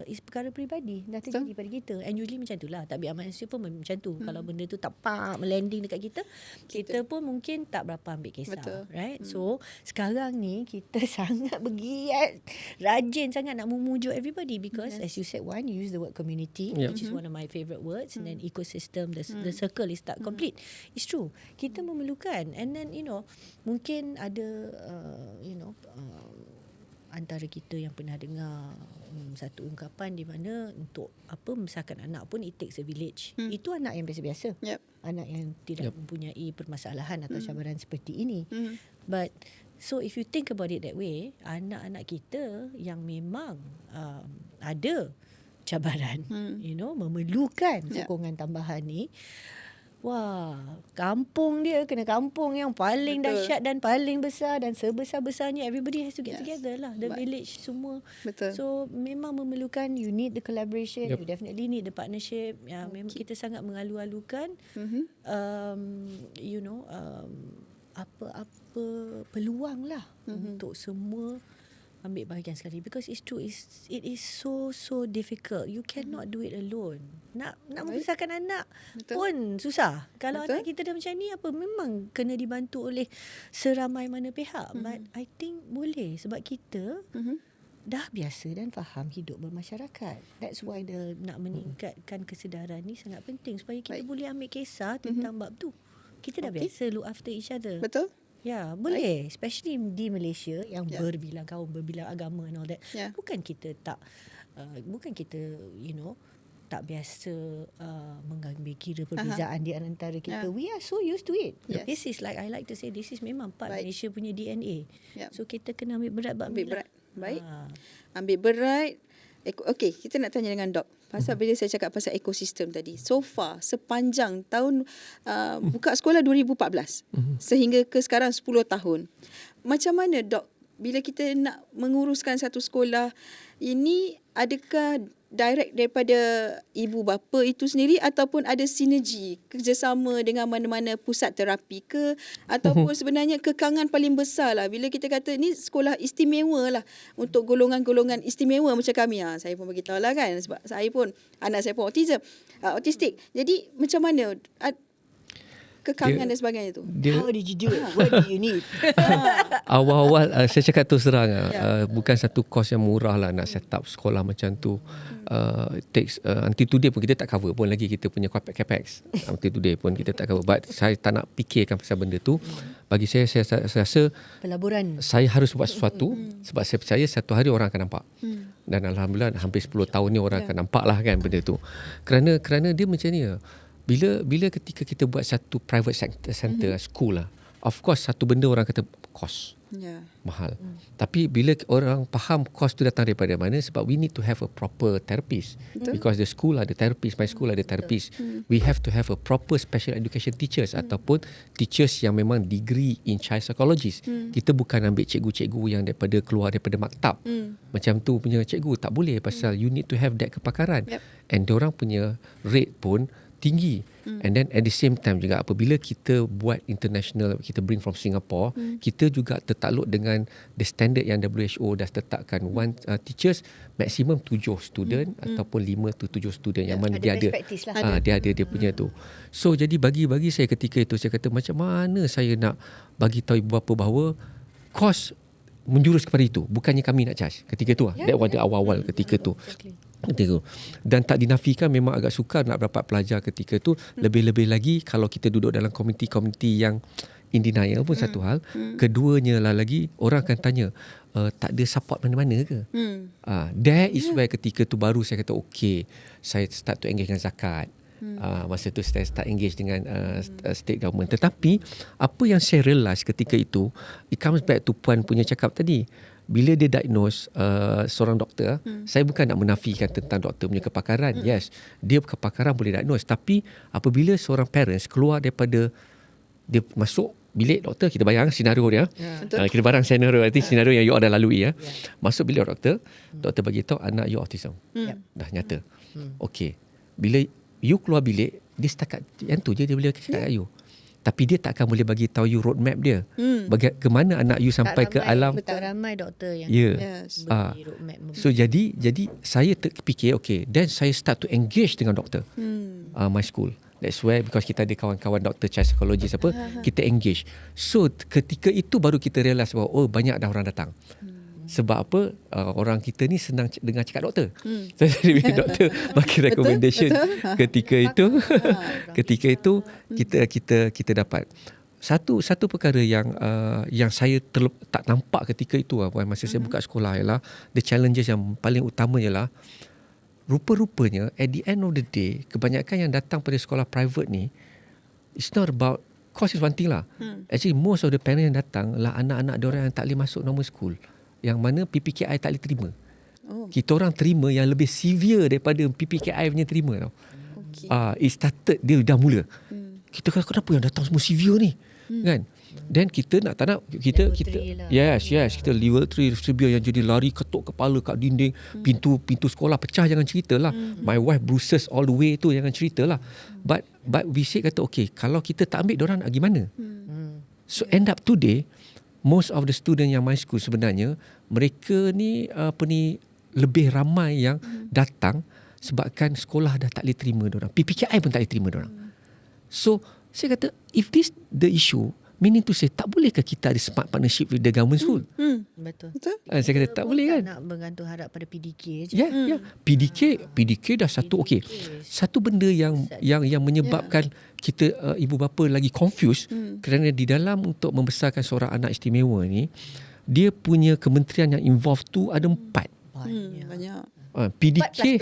Is perkara peribadi dah terjadi pada kita. And usually macam tu lah. Tabiat manusia pun macam tu. Kalau benda tu tak melanding dekat kita pun mungkin tak berapa ambil kisah. Betul. Right? So sekarang ni kita sangat bergiat, rajin sangat nak memujuk everybody because as you said, one, you use the word community, which is one of my favourite words, and then ecosystem, the circle is tak complete. It's true. Kita memerlukan, and then mungkin ada antara kita yang pernah dengar satu ungkapan di mana untuk membesarkan anak pun it takes a village. Itu anak yang biasa-biasa. Anak yang tidak mempunyai permasalahan atau cabaran seperti ini. But so if you think about it that way, anak-anak kita yang memang ada cabaran, memerlukan sokongan tambahan ni, kampung dia kena kampung yang paling dahsyat dan paling besar dan sebesar-besarnya. Everybody has to get together lah. The village semua. Betul. So memang memerlukan, you need the collaboration, you definitely need the partnership. Memang kita sangat mengalu-alukan apa-apa peluang lah untuk semua ambil bahagian sekali, because it's true, it is so difficult. You cannot do it alone. Nak membesarkan anak pun susah. Kalau anak kita dah macam ni, memang kena dibantu oleh seramai mana pihak. But I think boleh sebab kita dah biasa dan faham hidup bermasyarakat. That's why nak meningkatkan kesedaran ni sangat penting supaya kita boleh ambil kisah tentang bab tu. Kita dah biasa look after each other. Betul. Ya, boleh. Especially di Malaysia yang berbilang kaum, berbilang agama and all that. Bukan kita tak tak biasa mengambil kira perbezaan di antara kita. We are so used to it. This is like I like to say, this is memang part Malaysia punya DNA. So kita kena ambil berat. Baik. Ambil berat. Okey, kita nak tanya dengan Dok. Pasal bila saya cakap pasal ekosistem tadi, so far sepanjang tahun buka sekolah 2014 sehingga ke sekarang 10 tahun. Macam mana Dok bila kita nak menguruskan satu sekolah ini, adakah direct daripada ibu bapa itu sendiri ataupun ada sinergi kerjasama dengan mana-mana pusat terapi ke, ataupun sebenarnya kekangan paling besar lah bila kita kata ni sekolah istimewa lah untuk golongan-golongan istimewa macam kami. Saya pun beritahu lah kan, sebab saya pun, anak saya pun autistik. Jadi macam mana kekangan dan sebagainya tu? How did you do it? What do you need? Awal-awal saya cakap terus terang, bukan satu kos yang murah lah nak set up sekolah macam tu. Takes until today pun kita tak cover pun lagi kita punya capex. Until today pun kita tak cover. But saya tak nak fikirkan pasal benda tu. Bagi saya rasa pelaburan, saya harus buat sesuatu sebab saya percaya satu hari orang akan nampak. Dan alhamdulillah hampir 10 tahun ni orang akan nampak lah kan benda tu. Kerana dia macam ni. Bila ketika kita buat satu private center, school lah, of course satu benda orang kata kos mahal. Tapi bila orang faham kos tu datang daripada mana, sebab we need to have a proper therapist. Because the school ada therapist, my school ada therapist. We have to have a proper special education teachers ataupun teachers yang memang degree in child psychologist. Kita bukan ambil cikgu-cikgu yang keluar daripada maktab. Macam tu punya cikgu, tak boleh, pasal you need to have that kepakaran. And diorang punya rate pun tinggi. And then at the same time juga apabila kita buat international, kita bring from Singapore, kita juga tertakluk dengan the standard yang WHO dah tetapkan. One teachers maximum 7 student ataupun 5 to 7 student yang mana dia ada dia ada dia punya tu. So jadi bagi saya ketika itu saya kata macam mana saya nak bagi tahu ibu bapa bahawa kos menjurus kepada itu, bukannya kami nak charge ketika tu that was the awal-awal ketika tu. Dan tak dinafikan memang agak sukar nak dapat pelajar ketika tu. Lebih-lebih lagi kalau kita duduk dalam komuniti-komuniti yang in denial pun satu hal. Keduanya lah lagi, orang akan tanya, tak ada support mana-mana ke? That is where ketika tu baru saya kata okay, saya start to engage dengan zakat. Masa tu saya start engage dengan state government. Tetapi apa yang saya realise ketika itu, it comes back to Puan punya cakap tadi. Bila dia diagnose seorang doktor, saya bukan nak menafikan tentang doktor punya kepakaran. Yes, dia kepakaran boleh diagnose. Tapi apabila seorang parents keluar daripada, dia masuk bilik doktor, kita bayang senario dia. Kita barang senario, nanti senario yang you dah lalui. Masuk bilik doktor, doktor bagi tahu anak you autism. Dah nyata. Okay. Bila you keluar bilik, dia setakat yang tu je dia boleh cakap kat you. tapi dia tak akan boleh bagi tahu you roadmap dia. Ke mana anak you sampai ke alam. Tak ramai doktor yang Yes. beri roadmap. So jadi saya terfikir okay, then saya start to engage dengan doktor. My school. That's where because kita ada kawan-kawan doktor child psychologist kita engage. So ketika itu baru kita realise bahawa banyak dah orang datang. Sebab apa? Orang kita ni senang dengar cakap doktor. Jadi doktor bagi recommendation. Ketika itu kita dapat satu perkara yang saya tak nampak ketika itu masa saya buka sekolah ialah the challenges yang paling utama ialah rupa-rupanya at the end of the day kebanyakan yang datang pada sekolah private ni it's not about cost is one thing lah. Actually most of the parents yang datang lah anak-anak diorang yang tak boleh masuk normal school. Yang mana PPKI tak boleh terima. Kita orang terima yang lebih severe daripada PPKI punya terima tau. It started, dia dah mula. Kita kata kenapa yang datang semua severe ni? Kan? Then kita nak tak nak kita lah. yes kita level 3 severe yang jadi lari ketuk kepala kat dinding, pintu sekolah pecah, jangan ceritalah. My wife bruises all the way tu, jangan ceritalah. But we say kata okay, kalau kita tak ambil diorang nak pergi mana? So end up today most of the student yang my school sebenarnya mereka ni lebih ramai yang datang sebabkan sekolah dah tak boleh terima diorang. PPKI pun tak boleh terima diorang. So saya kata if this the issue, meaning to say tak bolehkah kita ada smart partnership with the government school? Betul. Saya kata tak boleh kan? Nak bergantung harap pada PDK je. Ya. PDK dah satu okey. Satu benda yang menyebabkan kita ibu bapa lagi confused kerana di dalam untuk membesarkan seorang anak istimewa ni dia punya kementerian yang involved tu ada 4. Banyak. PDK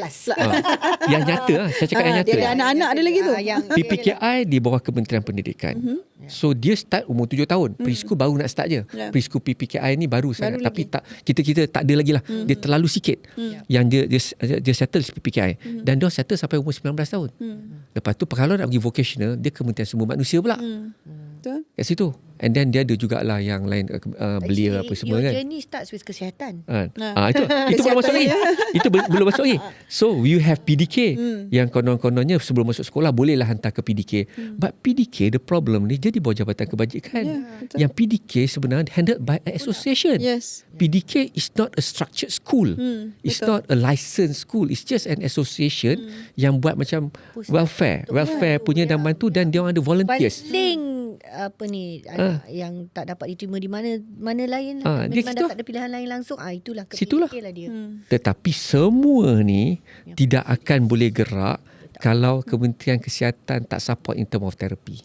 yang nyata saya cakap yang nyata. Dia ada anak-anak ada lagi tu. PPKI di bawah Kementerian Pendidikan. So dia start umur 7 tahun. Preschool baru nak start je. Preschool PPKI ni baru sangat tapi tak kita tak ada lagi lah. Dia terlalu sikit. Yang dia settle PPKI dan dia settle sampai umur 19 tahun. Lepas tu kalau nak pergi vocational dia Kementerian Sumber Manusia pula. Kat situ. And then dia ada jugalah yang lain belia apa semua kan. Your journey starts with kesihatan. Itu belum masuk lagi. Itu belum masuk lagi. So you have PDK yang konon-kononnya sebelum masuk sekolah bolehlah hantar ke PDK. But PDK the problem ni jadi bawah Jabatan Kebajikan. Yang PDK sebenarnya handled by an association. Yes. PDK is not a structured school. It's not a licensed school. It's just an association yang buat macam welfare punya dan bantu dan dia orang ada volunteers. Paling yang tak dapat diterima di mana lain lah. Memang dah tak ada pilihan lain langsung. Itulah situlah lah dia. Tetapi semua ni tidak akan boleh gerak kalau Kementerian Kesihatan tak support in term of therapy.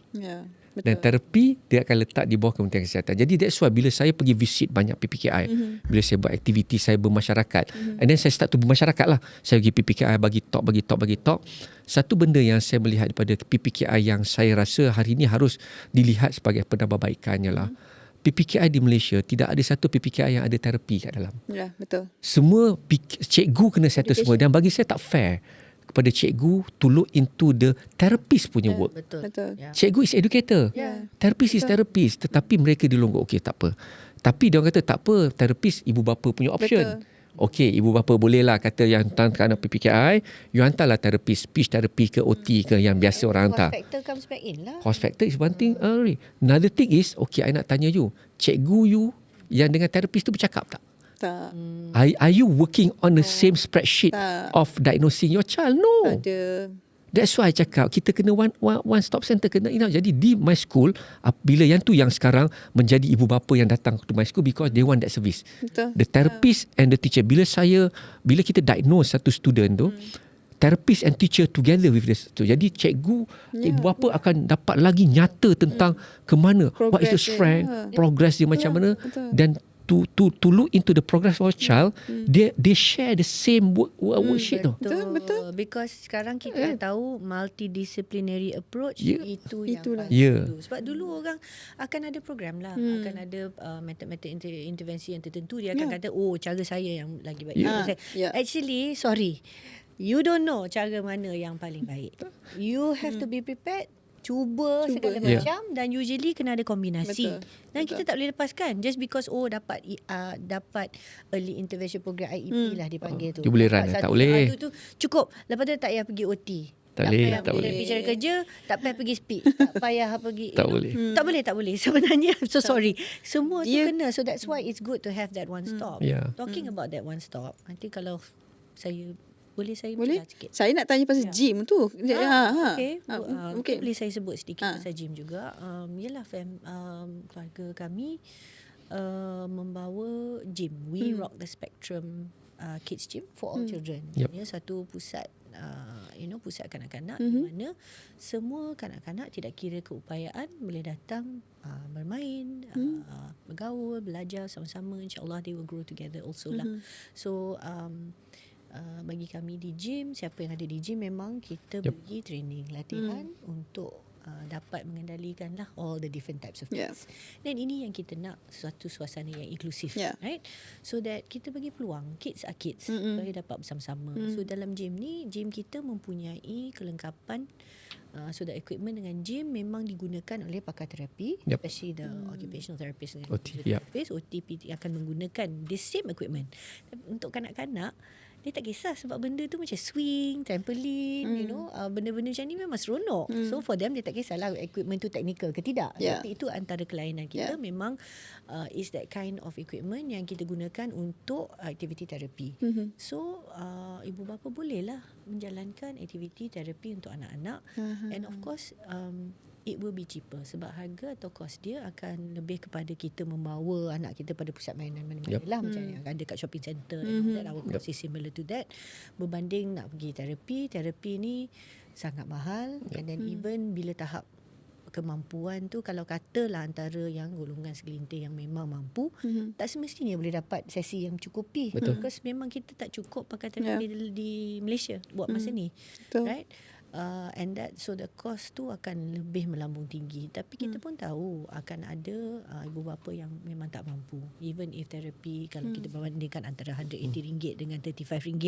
Betul. Dan terapi dia akan letak di bawah Kementerian Kesihatan. Jadi that's why bila saya pergi visit banyak PPKI, bila saya buat aktiviti saya bermasyarakat, and then saya start to bermasyarakat lah. Saya pergi PPKI bagi talk. Satu benda yang saya melihat daripada PPKI yang saya rasa hari ini harus dilihat sebagai penambahbaikannya lah. PPKI di Malaysia tidak ada satu PPKI yang ada terapi kat dalam. Ya, betul. Semua cikgu kena settle semua dan bagi saya tak fair kepada cikgu to look into the therapist punya work. Betul. Cikgu is educator. Therapist is therapist. Tetapi mereka dilonggok. Okey, tak apa. Tapi dia orang kata tak apa, therapist ibu bapa punya option. Okey, ibu bapa bolehlah kata yang hantar anak PPKI, you hantarlah therapist, speech therapy ke OT ke yang biasa orang hantar. Cost factor comes back in lah. Cost factor is one thing. Another thing is, okay, I nak tanya you, cikgu you yang dengan therapist tu bercakap tak? Tak. Are you working on the same spreadsheet of diagnosing your child? No. Ada. That's why I cakap kita kena one stop center kena Jadi di my school bila yang tu yang sekarang menjadi ibu bapa yang datang to my school because they want that service. Betul. The therapist and the teacher bila kita diagnose satu student tu therapist and teacher together with this. Jadi cikgu ibu bapa akan dapat lagi nyata tentang ke mana what is the strength, progress dia macam mana dan to look into the progress of a child, they share the same worksheet tu. Betul. Because sekarang kita tahu multidisciplinary approach itu yang paling dulu. Sebab dulu orang akan ada program lah, akan ada method intervensi yang tertentu. Dia akan kata, cara saya yang lagi baik. Actually, sorry, you don't know cara mana yang paling baik. You have to be prepared. Cuba segala macam dan usually kena ada kombinasi. Dan kita tak boleh lepaskan just because dapat early intervention program IEP lah dipanggil tu. Dia boleh run tak boleh. Tu cukup. Lepas tu tak payah pergi OT. Tak boleh, payah tak boleh. bicara kerja, tak payah pergi speak, tak payah pergi Tak boleh. tak boleh sebenarnya. So sorry, semua tu Dia- kena. So that's why it's good to have that one stop. Yeah. Talking about that one stop, nanti kalau saya boleh saya Boleh? bincang sikit. Saya nak tanya pasal gym tu. Okay. Mungkin. Boleh saya sebut sedikit pasal gym juga. Yelah keluarga kami membawa gym. We Rock the Spectrum Kids Gym for all children. Yep. Ya, satu pusat pusat kanak-kanak di mana semua kanak-kanak tidak kira keupayaan boleh datang bermain, bergaul, belajar sama-sama. InsyaAllah they will grow together also lah. So bagi kami di gym, siapa yang ada di gym memang kita bagi training, latihan untuk dapat mengendalikan lah all the different types of kids. Dan ini yang kita nak, suatu suasana yang inklusif, right? So that kita bagi peluang, kids are kids, supaya dapat bersama-sama. So dalam gym ni, gym kita mempunyai kelengkapan. So the equipment dengan gym memang digunakan oleh pakar terapi, especially the occupational therapist dan physiotherapist. OT akan menggunakan the same equipment. Untuk kanak-kanak, dia tak kisah sebab benda tu macam swing, trampoline, benda-benda macam ni memang seronok. So for them, dia tak kisahlah equipment tu teknikal ke tidak. Tapi itu antara kelainan kita. Memang is that kind of equipment yang kita gunakan untuk aktiviti terapi. So ibu bapa bolehlah menjalankan aktiviti terapi untuk anak-anak. And of course it will be cheaper sebab harga atau kos dia akan lebih kepada kita membawa anak kita pada pusat mainan mana-mana lah, macam yang ada kat shopping centre and all that. Our cost is similar to that, berbanding nak pergi terapi ni sangat mahal. And then even bila tahap kemampuan tu, kalau katalah antara yang golongan segelintir yang memang mampu, tak semestinya boleh dapat sesi yang mencukupi. Because memang kita tak cukup pakai terapi di Malaysia buat masa ni. Right? And that, so the cost tu akan lebih melambung tinggi. Tapi kita pun tahu akan ada ibu bapa yang memang tak mampu. Even if terapi, kalau kita bandingkan antara RM180 dengan RM35,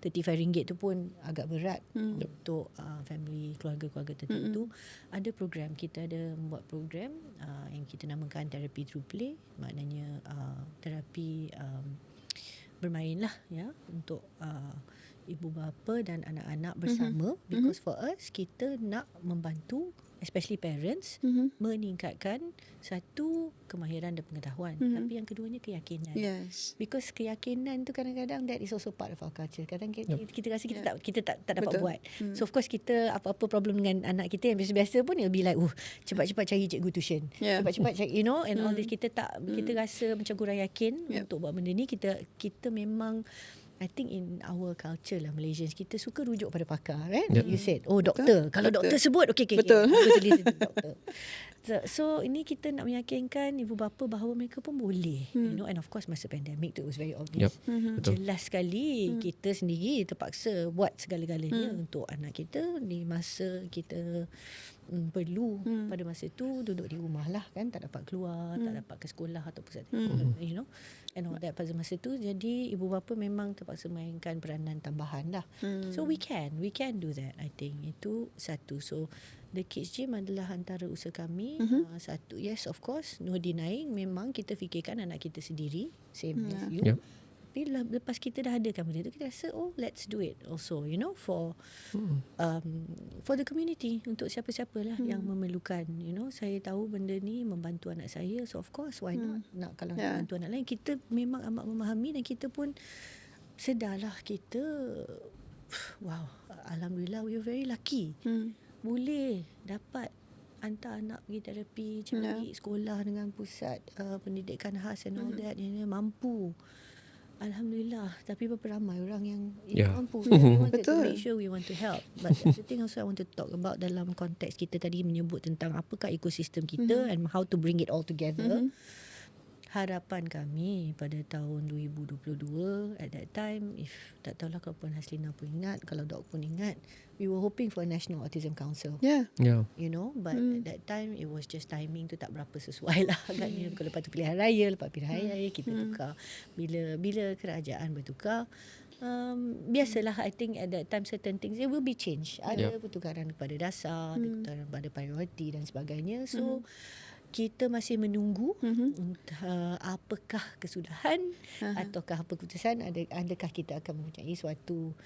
RM35 tu pun agak berat untuk family, keluarga-keluarga tertentu. Ada program, kita ada membuat program yang kita namakan terapi through play. Maknanya terapi bermain lah, ya, untuk ibu bapa dan anak-anak bersama. Because for us, kita nak membantu especially parents meningkatkan satu kemahiran dan pengetahuan, tapi yang keduanya keyakinan. Because keyakinan tu kadang-kadang that is also part of our culture. Kadang kita rasa kita tak dapat buat. So of course kita apa-apa problem dengan anak kita yang biasa-biasa pun it'll be like cepat-cepat cari cikgu tuition, cepat-cepat cari and all this. Kita rasa macam kurang yakin untuk buat benda ni. Kita memang, I think in our culture lah, Malaysians, kita suka rujuk pada pakar, right? You said, doktor. Kalau doktor sebut, okay. Betul. Doktor. So ini kita nak meyakinkan ibu bapa bahawa mereka pun boleh, and of course masa pandemik tu it was very obvious. Jelas sekali kita sendiri terpaksa buat segala-galanya untuk anak kita di masa kita perlu pada masa tu duduk di rumah lah, kan, tak dapat keluar, tak dapat ke sekolah atau pusat and all that pada masa tu. Jadi ibu bapa memang terpaksa mainkan peranan tambahan lah. So we can do that. I think itu satu. So the Kids Gym adalah antara usaha kami. Satu, yes, of course, no denying, memang kita fikirkan anak kita sendiri, same as you. Tapi lepas kita dah adakan benda tu, kita rasa let's do it also, for the community, untuk siapa-siapalah yang memerlukan. Saya tahu benda ni membantu anak saya, so of course why not kalau nak bantu anak lain. Kita memang amat memahami dan kita pun sedarlah kita, wow, alhamdulillah, we are very lucky. Boleh dapat hantar anak pergi terapi, cari sekolah dengan pusat pendidikan khas and all that, yang mampu. Alhamdulillah. Tapi berapa ramai orang yang mampu. We want to make sure we want to help. But the thing also I want to talk about dalam konteks kita tadi menyebut tentang apakah ekosistem kita and how to bring it all together. Harapan kami pada tahun 2022, at that time, if tak tahulah kalau Puan Haslina pun ingat, kalau Dok pun ingat, we were hoping for a National Autism Council. But at that time it was just timing tu tak berapa sesuai lah agaknya. Lepas tu pilihan raya, lepas pilihan raya kita tukar. Bila kerajaan bertukar, biasalah, I think at that time certain things it will be changed. Ada pertukaran kepada dasar, ada pertukaran kepada priority dan sebagainya. So kita masih menunggu apakah kesudahan ataukah apa keputusan, adakah kita akan mempunyai suatu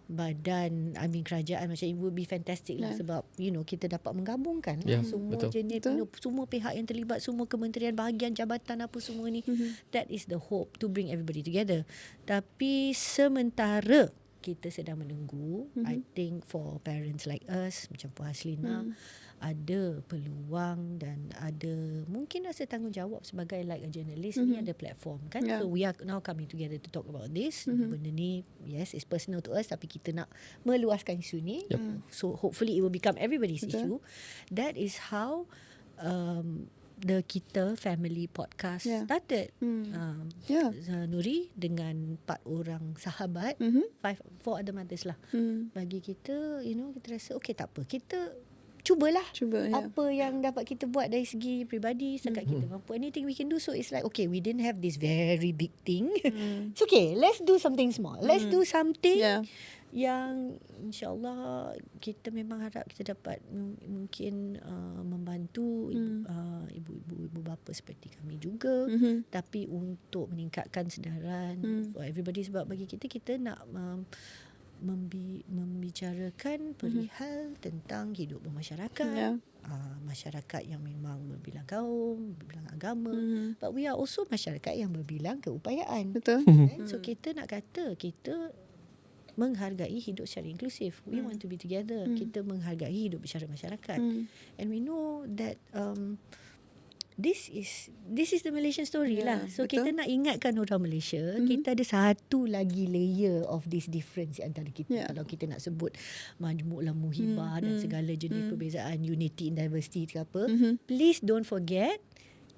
badan kerajaan macam it would be fantastic lah sebab kita dapat menggabungkan semua betul. jenis semua pihak yang terlibat, semua kementerian, bahagian jabatan apa semua ni. That is the hope, to bring everybody together. Tapi sementara kita sedang menunggu, I think for parents like us macam Puan Haslina, ada peluang dan ada mungkin rasa tanggungjawab sebagai like a journalist ni, ada platform kan. So we are now coming together to talk about this. Benda ni yes, it's personal to us, tapi kita nak meluaskan isu ni. So hopefully it will become everybody's issue. That is how the Kita Family Podcast started. Nuri dengan 4 orang sahabat, 4 other mothers lah. Bagi kita, kita rasa okay, tak apa, kita cubalah apa yang dapat kita buat dari segi peribadi, setakat kita mampu. Anything we can do. So it's like okay, we didn't have this very big thing. It's okay, let's do something small. Let's do something yang insyaAllah kita memang harap kita dapat mungkin membantu ibu bapa seperti kami juga, tapi untuk meningkatkan sedaran for everybody. Sebab bagi kita nak membicarakan perihal tentang hidup bermasyarakat, masyarakat yang memang berbilang kaum, berbilang agama, but we are also masyarakat yang berbilang keupayaan. Betul. So kita nak kata kita menghargai hidup secara inklusif. We want to be together. Kita menghargai hidup secara masyarakat. And we know that this is the Malaysian story lah. So betul. kita nak ingatkan orang Malaysia, kita ada satu lagi layer of this difference antara kita. Kalau kita nak sebut majmuk lah, muhibah dan segala jenis perbezaan, unity in diversity ke apa, please don't forget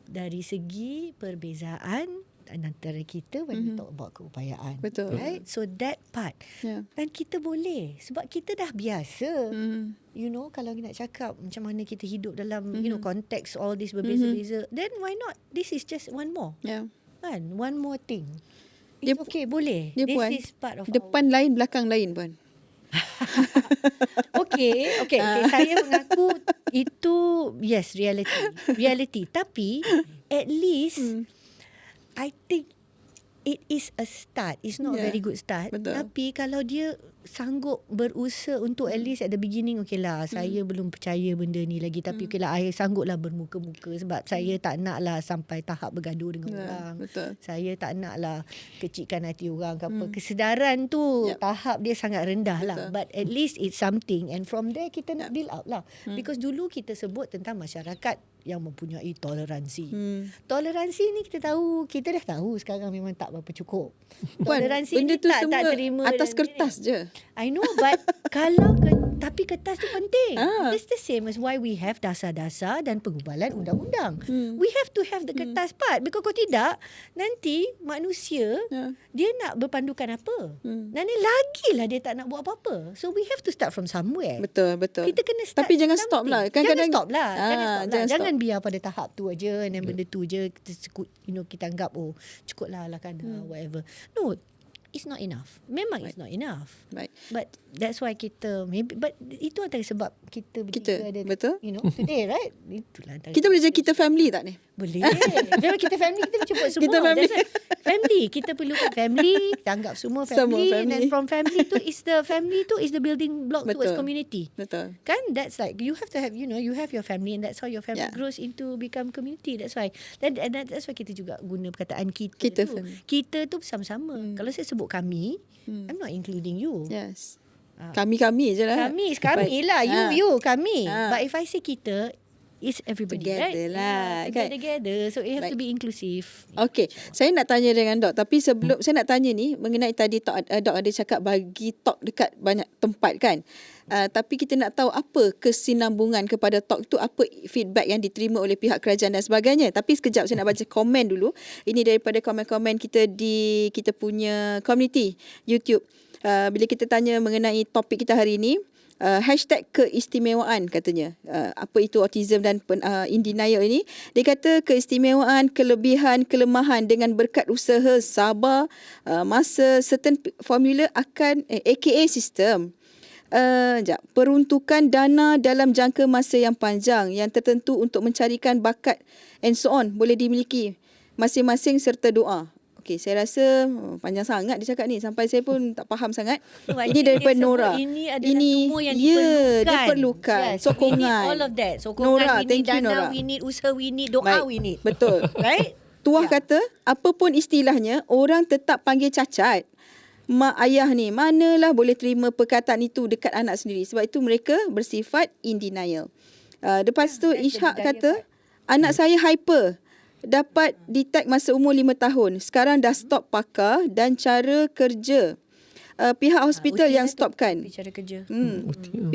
dari segi perbezaan antara kita when we talk about keupayaan. Betul. Right? So that part. Dan kita boleh. Sebab kita dah biasa. Kalau nak cakap macam mana kita hidup dalam, konteks all this berbeza-beza, then why not? This is just one more. Kan? One more thing. It's okay, boleh. Dia This Puan, is part of depan lain, belakang lain Puan. Okay. Saya mengaku itu, yes, reality. Tapi, at least, I think it is a start. It's not a very good start. Betul. Tapi kalau dia sanggup berusaha untuk at least at the beginning, okay lah, saya belum percaya benda ni lagi, tapi okay lah, saya sangguplah bermuka-muka sebab saya tak nak lah sampai tahap bergaduh dengan orang. Betul. Saya tak nak lah kecilkan hati orang ke apa. Kesedaran tu tahap dia sangat rendah lah. But at least it's something, and from there kita nak build up lah. Because dulu kita sebut tentang masyarakat yang mempunyai toleransi. Toleransi ni kita dah tahu sekarang memang tak berapa cukup. Toleransi benda ni tu tak semua terima atas kertas je. I know, but tapi kertas tu penting. It's the same as why we have dasar-dasar dan pengubalan undang-undang. We have to have the kertas part, because kalau tidak, nanti manusia dia nak berpandukan apa? Nanti lagilah dia tak nak buat apa-apa. So we have to start from somewhere. Betul. Kita kena start. Tapi jangan stop lah. Jangan stop lah. Jangan stop. biar pada tahap tu aja, and then benda tu je kita anggap cukup lah kan, whatever. No, it's not enough. Memang it's not enough. Baik. But that's why kita but itu antara sebab kita ada, betul. Today, right? Itulah antara. Kita boleh jadi kita family tak ni? Boleh. Memang kita family, kita macam buat semua. Kita family. Family. Kita perlukan family. Kita anggap semua family. And then from family tu is the building block towards community. Betul. Kan? That's like, you have to have, you have your family, and that's how your family grows into become community. That's why. That's why kita juga guna perkataan kita tu. Family. Kita tu bersama-sama. Kalau saya sebut kami, I'm not including you. Yes. Kami je lah. Kami lah. You, kami. But if I say kita, it's everybody, together right? lah, kan? Together. So it have to be inclusive. Okay, saya nak tanya dengan Dok. Tapi sebelum saya nak tanya ni, mengenai tadi Dok ada cakap bagi talk dekat banyak tempat kan. Tapi kita nak tahu apa kesinambungan kepada talk tu, apa feedback yang diterima oleh pihak kerajaan dan sebagainya. Tapi sekejap saya nak baca komen dulu. Ini daripada komen-komen kita di kita punya community YouTube. Bila kita tanya mengenai topik kita hari ini, hashtag keistimewaan katanya. Apa itu autism dan in denial ini? Dia kata keistimewaan, kelebihan, kelemahan dengan berkat usaha, sabar, masa, certain formula akan AKA sistem. Peruntukan dana dalam jangka masa yang panjang yang tertentu untuk mencarikan bakat and so on boleh dimiliki masing-masing serta doa. Okey, saya rasa panjang sangat dia cakap ni sampai saya pun tak faham sangat. Ini dia daripada sebut Nora. Ini adalah semua yang diperlukan. Yes, Sokongan. we need all of that. Sokongan, Nora, we need thank you, dana, Nora. we need usaha, we need doa, Baik. we need. Betul. Right? Tuah kata, apapun istilahnya, orang tetap panggil cacat. Mak ayah ni, manalah boleh terima perkataan itu dekat anak sendiri. Sebab itu mereka bersifat in denial. Lepas tu Ishak kata, anak saya hyper. Dapat detect masa umur 5 tahun. Sekarang dah stop pakar dan cara kerja. Pihak hospital yang stopkan. Bicara kerja.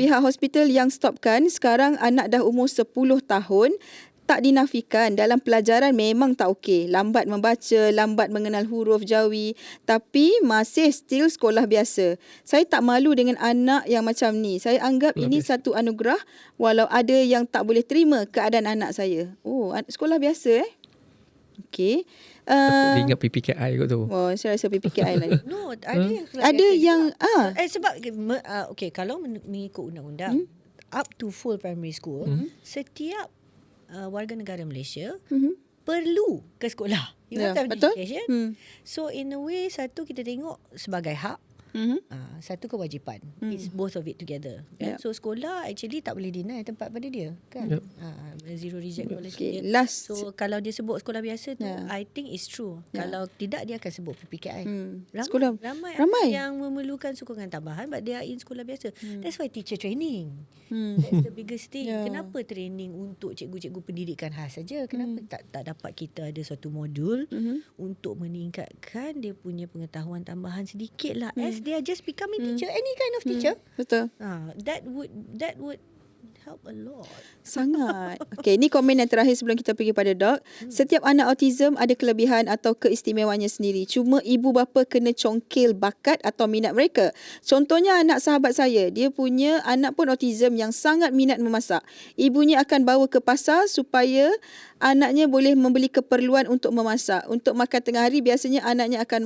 Pihak hospital yang stopkan. Sekarang anak dah umur 10 tahun. Tak dinafikan dalam pelajaran memang tak okey. Lambat membaca, lambat mengenal huruf Jawi. Tapi masih still sekolah biasa. Saya tak malu dengan anak yang macam ni. Saya anggap ini satu anugerah walau ada yang tak boleh terima keadaan anak saya. Oh, sekolah biasa Okey. Dia ingat PPKI kot tu. Oh, saya rasa PPKI lah ni. No, ada Ada yang sebab okey, kalau mengikut undang-undang up to full primary school, setiap warga negara Malaysia perlu ke sekolah. You have to have betul. education. So in a way, satu kita tengok sebagai hak, satu kewajipan. It's both of it together. Kan? So sekolah actually tak boleh deny tempat pada dia, kan? Zero reject policy. Okay, last. So kalau dia sebut sekolah biasa tu, I think it's true. Kalau tidak, dia akan sebut PPKI. Ramai yang memerlukan sokongan tambahan, but they are in sekolah biasa. That's why teacher training. That's the biggest thing. Kenapa training untuk cikgu-cikgu pendidikan khas saja? Kenapa tak dapat kita ada suatu modul untuk meningkatkan dia punya pengetahuan tambahan sedikit lah, as they are just becoming teacher, any kind of teacher. Betul. That would help a lot. Sangat. Okey, ni komen yang terakhir sebelum kita pergi pada Doc. Setiap anak autism ada kelebihan atau keistimewanya sendiri. Cuma ibu bapa kena congkil bakat atau minat mereka. Contohnya anak sahabat saya, dia punya anak pun autism yang sangat minat memasak. Ibunya akan bawa ke pasar supaya anaknya boleh membeli keperluan untuk memasak. Untuk makan tengah hari, biasanya anaknya akan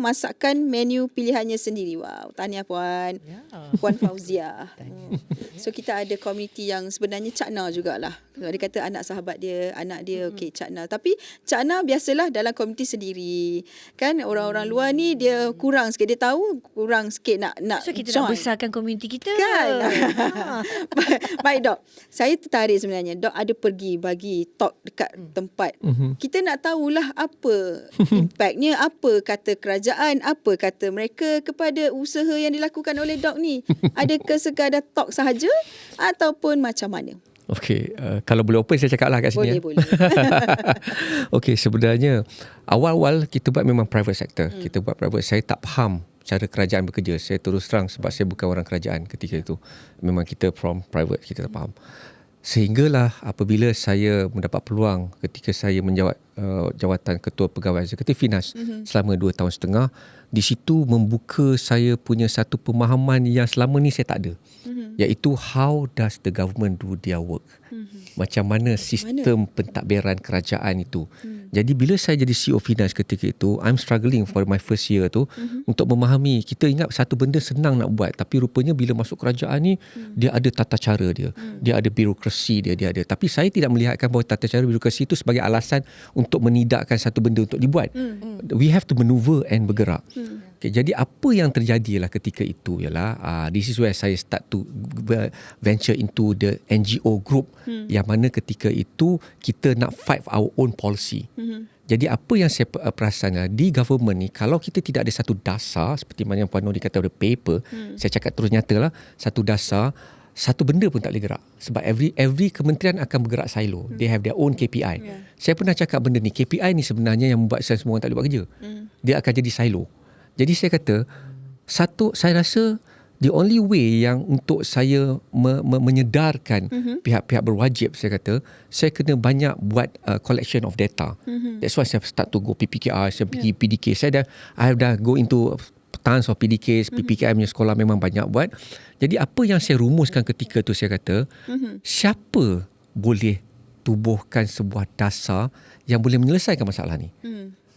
masakan menu pilihannya sendiri. Wow, tahniah Puan. Puan Fauzia. So kita ada komuniti yang sebenarnya Cakna jugalah. Dia kata anak sahabat dia, anak dia okey Cakna. Tapi Cakna biasalah dalam komuniti sendiri. Kan orang-orang luar ni dia kurang sikit, dia tahu kurang sikit nak so kita join. nak besarkan komuniti kita. Kan? Baik Dok. Saya tertarik sebenarnya. Dok ada pergi bagi talk dekat tempat. Kita nak tahulah apa impactnya, apa kata kerajaan, apa kata mereka kepada usaha yang dilakukan oleh Dok ni. Adakah sekadar talk sahaja ataupun macam mana? Okey, kalau boleh open saya cakap lah kat sini. Boleh. Okey, sebenarnya awal-awal kita buat memang private sector. Kita buat private, saya tak faham cara kerajaan bekerja. Saya terus terang sebab saya bukan orang kerajaan ketika itu. Memang kita from private, kita tak faham. Sehinggalah apabila saya mendapat peluang ketika saya menjawat jawatan Ketua Pegawai Eksekutif Finas selama 2 tahun setengah, di situ membuka saya punya satu pemahaman yang selama ni saya tak ada, iaitu how does the government do their work, macam mana sistem pentadbiran kerajaan itu. Jadi bila saya jadi CEO Finas ketika itu, I'm struggling for my first year tu untuk memahami. Kita ingat satu benda senang nak buat, tapi rupanya bila masuk kerajaan ni dia ada tata cara dia, dia ada birokrasi dia ada. Tapi saya tidak melihatkan bahawa tata cara birokrasi itu sebagai alasan untuk menidakkan satu benda untuk dibuat. We have to maneuver and bergerak. Okay, jadi apa yang terjadi lah ketika itu ialah this is where saya start to venture into the NGO group, yang mana ketika itu kita nak fight for our own policy. Jadi apa yang saya perasan di government ni, kalau kita tidak ada satu dasar seperti mana yang Puan Nori kata ada paper, saya cakap terus nyatalah, satu dasar, satu benda pun tak boleh gerak. Sebab every kementerian akan bergerak silo. They have their own KPI. Saya pernah cakap benda ni, KPI ni sebenarnya yang membuat semua orang tak boleh buat kerja. Dia akan jadi silo. Jadi saya kata, saya rasa the only way yang untuk saya menyedarkan pihak-pihak berwajib, saya kata, saya kena banyak buat collection of data. That's why saya start to go PPKI, saya pergi PDK. I have dah go into tons of PDK, PPKI punya sekolah memang banyak buat. Jadi apa yang saya rumuskan ketika tu, saya kata, siapa boleh tubuhkan sebuah dasar yang boleh menyelesaikan masalah ni?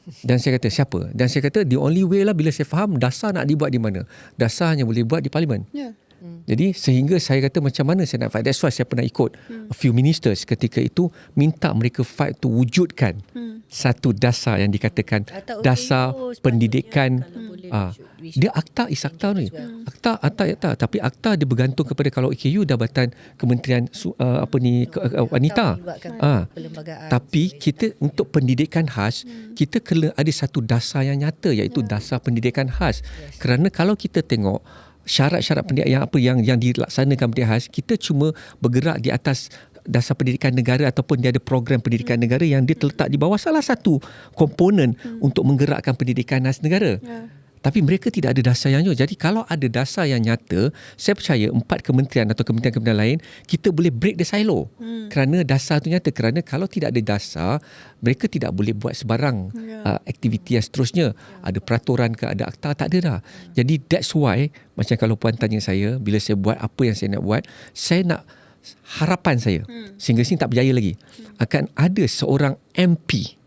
Dan saya kata siapa? Dan saya kata the only way lah bila saya faham dasar nak dibuat di mana. Dasar hanya boleh buat di parlimen. Jadi sehingga saya kata macam mana saya nak fight. That's why saya pernah ikut a few ministers ketika itu minta mereka fight to wujudkan satu dasar yang dikatakan Atau dasar OKU pendidikan. sepatutnya kalau boleh Dia akta is akta ni. Akta tapi akta dia bergantung kepada kalau OKU Jabatan Kementerian Wanita. Tapi kita untuk pendidikan khas kita kena ada satu dasar yang nyata iaitu dasar pendidikan khas. Kerana kalau kita tengok syarat-syarat pendidikan yang dilaksanakan pendidikan khas, kita cuma bergerak di atas dasar pendidikan negara ataupun dia ada program pendidikan negara yang dia terletak di bawah salah satu komponen untuk menggerakkan pendidikan khas negara. Tapi mereka tidak ada dasar yang nyata. Jadi kalau ada dasar yang nyata, saya percaya 4 kementerian atau kementerian-kementerian lain, kita boleh break the silo. Kerana dasar tu nyata. Kerana kalau tidak ada dasar, mereka tidak boleh buat sebarang aktiviti yang seterusnya. Ada peraturan ke, ada akta, tak ada dah. Jadi that's why, macam kalau puan tanya saya, bila saya buat apa yang saya nak buat, saya nak harapan saya, sehingga sini tak berjaya lagi, akan ada seorang MP,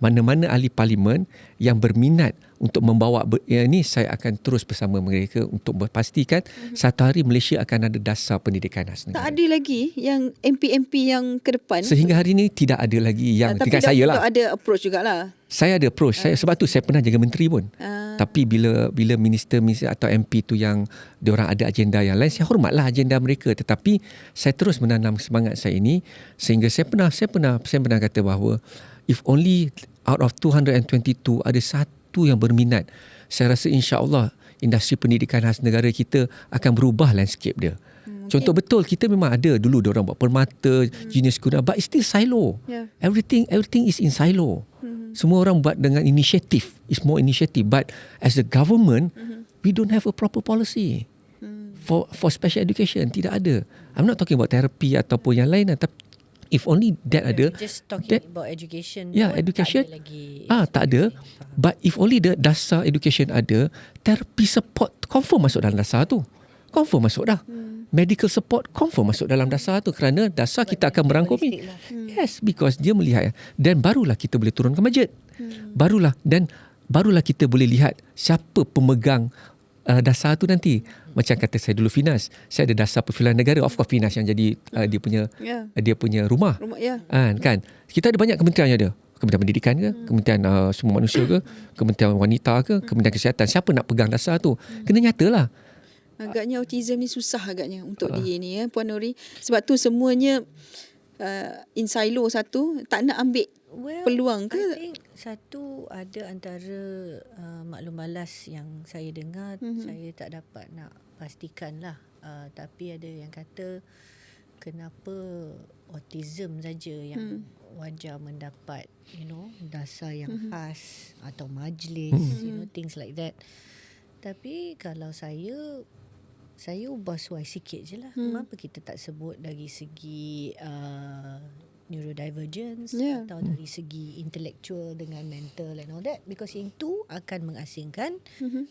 mana-mana ahli parlimen yang berminat untuk membawa ini, saya akan terus bersama mereka untuk memastikan satu hari Malaysia akan ada dasar pendidikan khas negara. Tak ada lagi yang MP-MP yang ke depan. Sehingga hari ini tidak ada lagi yang tingkat saya lah. Tapi ada approach jugalah. Saya ada approach. Sebab tu saya pernah jaga menteri pun. Tapi bila minister atau MP tu yang diorang ada agenda yang lain, saya hormatlah agenda mereka. Tetapi saya terus menanam semangat saya ini sehingga saya pernah kata bahawa if only out of 222 ada satu yang berminat, saya rasa insya-Allah industri pendidikan khas negara kita akan berubah landscape dia. Contoh betul, kita memang ada dulu diorang buat permata, junior school, but it's still silo. Everything is in silo. Semua orang buat dengan inisiatif. It's more initiative. But as a government, we don't have a proper policy for special education. Tidak ada. I'm not talking about therapy ataupun yang lain. Tapi if only that ada. Just talking about education. Education. Tak ada lagi. Tak ada. But if only the dasar education ada, therapy support confirm masuk dalam dasar tu. Confirm masuk dah. Medical support confirm masuk dalam dasar tu kerana dasar kita akan merangkumi. Yes, because dia melihat dan barulah kita boleh turun ke masjid. Barulah kita boleh lihat siapa pemegang dasar tu nanti. Macam kata saya dulu Finas, saya ada dasar perfilman negara. Of course Finas yang jadi dia punya rumah. Kan? Kita ada banyak kementerian yang ada. Kementerian Pendidikan ke, Kementerian Semua Manusia ke, Kementerian Wanita ke, Kementerian Kesihatan. Siapa nak pegang dasar tu? Kena nyatalah. Agaknya autism ni susah agaknya untuk di ni Puan Nuri. Sebab tu semuanya in silo satu, tak nak ambil peluang ke? I think satu ada antara maklum balas yang saya dengar, saya tak dapat nak pastikan lah. Tapi ada yang kata kenapa autism saja yang wajar mendapat dasar yang khas atau majlis, things like that. Tapi kalau saya ubah suai sikit je lah. Kenapa kita tak sebut dari segi neurodivergence atau dari segi intellectual dengan mental and all that, because yang tu akan mengasingkan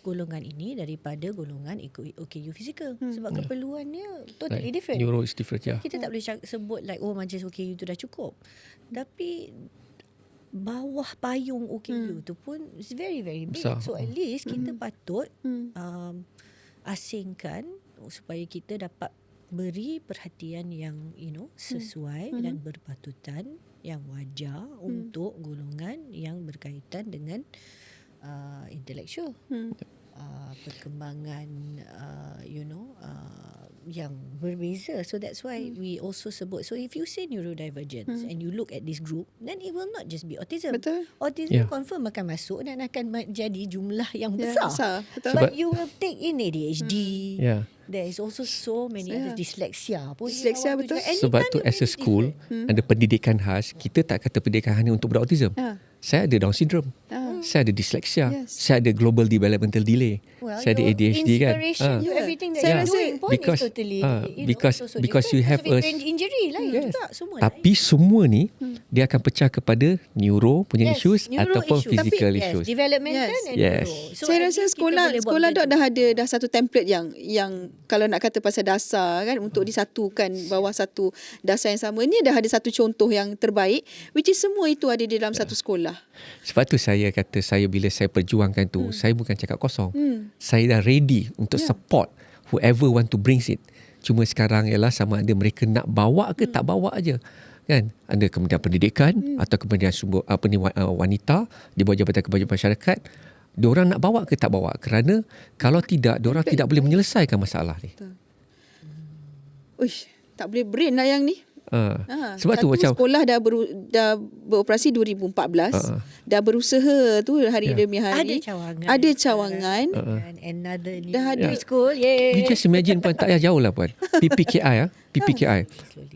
golongan ini daripada golongan OKU fizikal. Sebab keperluannya totally different. Neuro is different, Kita tak boleh sebut like majlis OKU tu dah cukup. Tapi bawah payung OKU tu pun is very very big. Besar. So at least kita patut asingkan supaya kita dapat beri perhatian yang sesuai dan berpatutan, yang wajar untuk golongan yang berkaitan dengan intellectual, perkembangan yang berbeza. So that's why we also sebut. So if you say neurodivergence and you look at this group, then it will not just be autism. Betul. Autism confirm akan masuk dan akan jadi jumlah yang besar. Betul. But you will take in ADHD. There is also so many other dyslexia pun. Dyslexia betul. Sebab tu as a school ada pendidikan khas. Kita tak kata pendidikan hanya untuk budak autism. Saya ada Down syndrome. Saya ada dyslexia. Saya ada global developmental delay. Saya ada ADHD kan. Everything that you're doing pun is totally because you have a injury lah juga semua. Tapi semua ni dia akan pecah kepada neuro punya issues ataupun physical issues. Developmental and neuro. So saya rasa sekolah dok dah ada satu template yang kalau nak kata pasal dasar kan, untuk disatukan bawah satu dasar yang sama. Ni dah ada satu contoh yang terbaik, which is semua itu ada di dalam satu sekolah. Sebab tu saya kata bila saya perjuangkan tu, saya bukan cakap kosong. Saya dah ready untuk support whoever want to brings it. Cuma sekarang ialah sama ada mereka nak bawa ke tak bawa aja. Kan? Ada Kementerian Pendidikan atau Kementerian Sumber wanita di bawah Jabatan Kebajikan Masyarakat. Diorang nak bawa ke tak bawa? Kerana kalau tidak, diorang tidak boleh menyelesaikan masalah ni. Uish, tak boleh brain lah yang ni. Sebab tu macam sekolah dah beroperasi 2014, dah berusaha tu hari demi hari. Ada cawangan. Another new Dah ada school. you just imagine puan, tak payah jauh lah puan. PPKI PPKI.